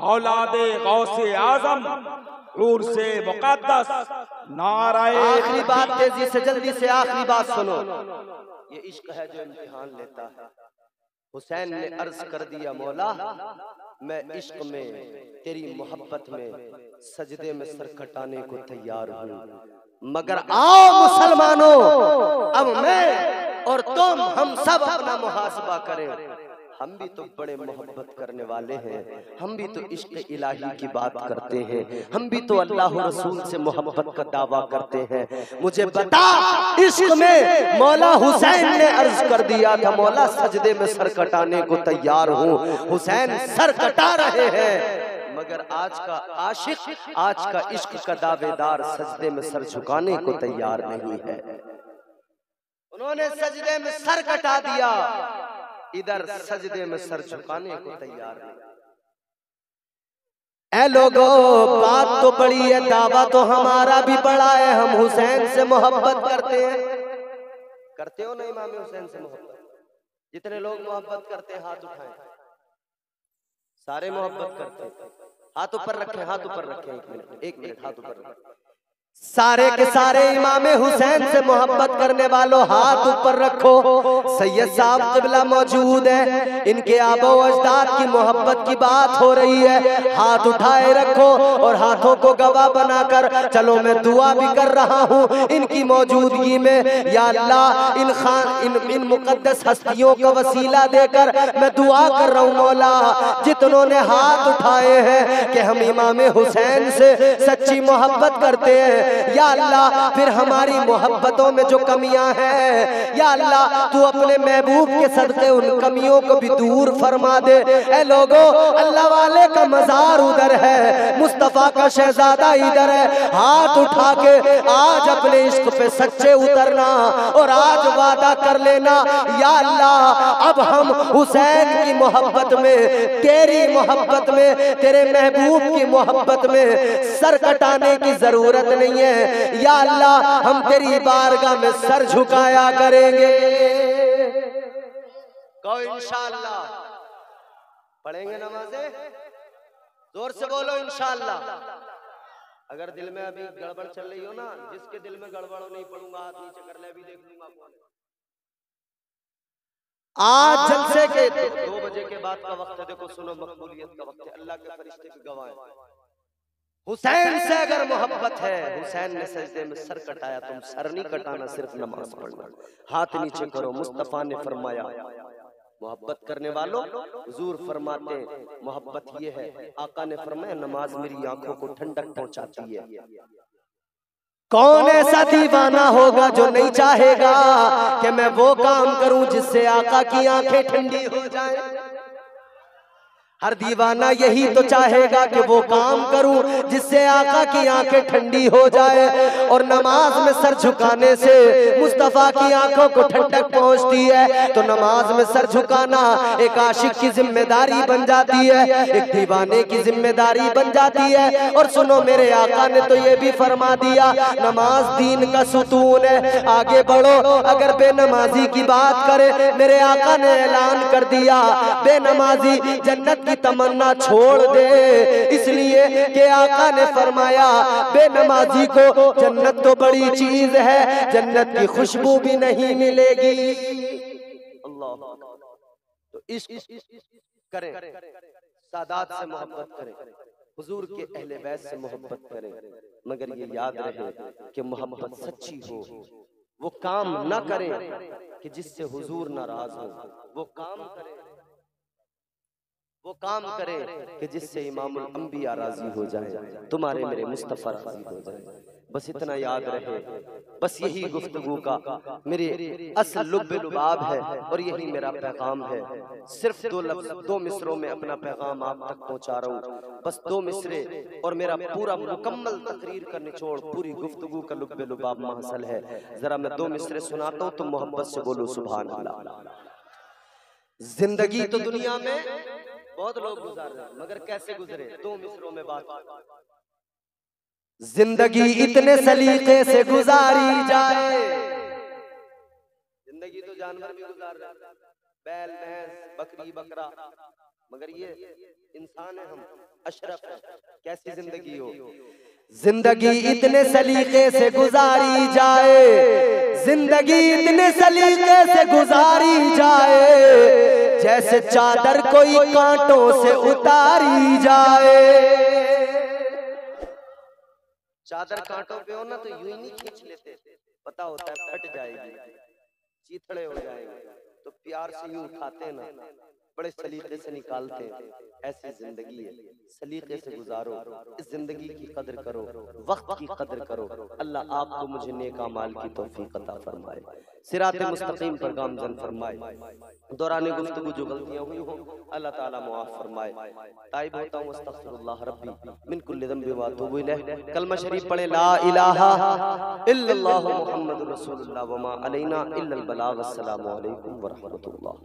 औलादे गौसे आजम रूर से मुकद्दस नाराए। आखिरी बात, तेजी से जल्दी से आखिरी बात सुनो। ये इश्क है जो इम्तिहान लेता है। हुसैन ने अर्ज कर दिया, मौला मैं इश्क में, तेरी मोहब्बत में सजदे में सर कटाने को तैयार हूँ, मगर आओ मुसलमानों, अब मैं और तुम हम सब अपना मुहासबा करें। हम भी तो बड़े मोहब्बत करने वाले हैं, हम भी तो इश्क इलाही की बात करते हैं, हम भी तो अल्लाह रसूल से मोहब्बत का दावा करते हैं। मुझे बता, इश्क में मौला हुसैन ने अर्ज कर दिया था, मौला सजदे में सर कटाने को तैयार हूँ। हुसैन सर कटा रहे हैं, मगर आज का आशिक, आज का इश्क का दावेदार सजदे में सर झुकाने को तैयार नहीं है। उन्होंने सजदे में सर कटा दिया, इधर सजदे में सर झुकाने को तैयार नहीं। ऐ लोगो, बात तो बड़ी है, दावा तो हमारा भी बड़ा है। हम हुसैन से मोहब्बत करते हैं। करते हो ना इमाम हुसैन से मोहब्बत? जितने लोग मोहब्बत करते हैं हाथ उठाएं। सारे मोहब्बत करते हैं? हाथ ऊपर रखें, हाथ ऊपर रखें। एक मिनट हाथ ऊपर रखें। सारे के सारे इमाम हुसैन से मोहब्बत करने वालों हाथ ऊपर रखो। सैयद साहब क़िबला मौजूद है, इनके आबो अजदाद की मोहब्बत की बात हो रही है। हाथ उठाए रखो और हाथों को गवाह बनाकर चलो, मैं दुआ भी कर रहा हूँ इनकी मौजूदगी में। या अल्लाह, इन मुकद्दस हस्तियों को वसीला देकर मैं दुआ कर रहा हूँ, मौला जितनों ने हाथ उठाए हैं कि हम इमाम हुसैन से सच्ची मोहब्बत करते हैं, या अल्लाह फिर हमारी मोहब्बतों में जो कमियां हैं, या अल्लाह तू अपने महबूब के सदके उन कमियों को भी दूर फरमा दे। ऐ लोगों, अल्लाह वाले का मजार उधर है, मुस्तफा का शहजादा इधर है। हाथ उठा के आज अपने इश्क पे सच्चे उतरना और आज वादा कर लेना, या अल्लाह अब हम हुसैन की मोहब्बत में, तेरी मोहब्बत में, तेरे महबूब की मोहब्बत में सर कटाने की जरूरत नहीं है। या अल्लाह हम तेरी बारगाह में सर झुकाया करेंगे। कहो इंशाअल्लाह। पढ़ेंगे नमाजें? जोर से बोलो इंशाअल्लाह। अगर दिल में अभी गड़बड़ चल रही हो ना, जिसके दिल में गड़बड़ हो नहीं पढ़ूंगा हाथ नीचे कर ले, अभी देख लूंगा कौन है। आज जलसे के 2 बजे के बाद का वक्त है, देखो सुनो, मकबूलियत का वक्त है, अल्लाह के फरिश्ते भी गवाह हैं। हुसैन से अगर मोहब्बत है, हुसैन ने सजदे में सर कटाया, तुम सर नहीं कटाना, सिर्फ नमाज पढ़ना। हाथ नीचे करो। मुस्तफा ने फरमाया, मोहब्बत करने वालों, हुजूर फरमाते मोहब्बत ये है, आका ने फरमाया नमाज मेरी आंखों को ठंडक पहुंचाती है। कौन ऐसा दीवाना होगा जो नहीं चाहेगा कि मैं वो काम करूं जिससे आका की आंखें ठंडी हो जाए? हर दीवाना यही तो चाहेगा कि वो काम करूं जिससे आका की आंखें ठंडी हो जाए। और नमाज में सर झुकाने से मुस्तफा की आंखों को ठंडक पहुंचती है। तो नमाज में सर झुकाना एक आशिक की जिम्मेदारी बन जाती है, एक दीवाने की जिम्मेदारी बन जाती है। और सुनो, मेरे आका ने तो ये भी फरमा दिया, नमाज दीन का सुतून है, आगे बढ़ो। अगर बेनमाजी की बात करे, मेरे आका ने ऐलान कर दिया, बेनमाजी जन्नत की तमन्ना छोड़ दे, इसलिए कि आका ने फरमाया बेनमाजी को जन्नत तो बड़ी चीज है, जन्नत की खुशबू भी नहीं मिलेगी। अल्लाह। तो इश्क करें, सादात से मोहब्बत करें, हुजूर के अहले बैत से मोहब्बत करें, मगर ये याद रहे कि मोहब्बत सच्ची हो। वो काम ना करें कि जिससे हुजूर नाराज हो, वो काम करें, वो काम करे कि जिससे इमामुल अंबिया राजी हो जाए, तुम्हारे मेरे मुस्तफा राजी हो जाए। बस इतना याद रहे, बस यही गुफ्तगू का मेरे असल लुब्बे लुबाब है और यही मेरा पैगाम है। सिर्फ 2 लफ्ज, 2 मिसरों में अपना पैगाम आप तक पहुंचा रहा हूँ, बस 2 मिसरे और मेरा पूरा मुकम्मल तकरीर का निचोड़, पूरी गुफ्तगू का लुब्बे लुबाब हासिल है। जरा मैं 2 मिसरे सुनाता हूँ, तो मोहब्बत से बोलो सुभान अल्लाह। जिंदगी तो दुनिया में बहुत लोग गुजार रहे, मगर कैसे गुजरे? 2 मिसरों में बात। जिंदगी इतने सलीके से गुजारी जाए, जिंदगी तो जानवर भी गुजार रहे, बैल भैंस बकरी बकरा, मगर ये इंसान है, हम अशरफ है। कैसी जिंदगी हो? जिंदगी इतने सलीके से गुजारी जाए, जिंदगी इतने सलीके से गुजारी जाए, जैसे चादर कोई कांटों से उतारी जाए। चादर कांटों पे हो ना तो यूं ही नहीं खींच लेते, पता होता है फट जाएगी, चीथड़े हो जाएंगे, तो प्यार से यूं उठाते हैं ना, बड़े सलीके से निकालते हैं। ऐसी जिंदगी है, सलीके से गुजारो, इस जिंदगी की कदर करो, वक्त की कदर करो। अल्लाह आपको मुझे नेक अमाल की तौफीक अता फरमाए, सिरात मुस्तकीम पर गामजन फरमाए। दौरान गुफ्तगू जो गलतियां हुई हो अल्लाह ताला मुआफ फरमाए। ताइब होता हूं अस्तगफिरुल्लाह रब्बी मिन कुल्लि ज़ंबि व अतूबु इलैह। कलमा शरीफ पढ़े, ला इलाहा इल्लल्लाहु मुहम्मदुर रसूलुल्लाह व मा अलैना इल्लल बलाग। अस्सलामु अलैकुम व रहमतुल्लाह।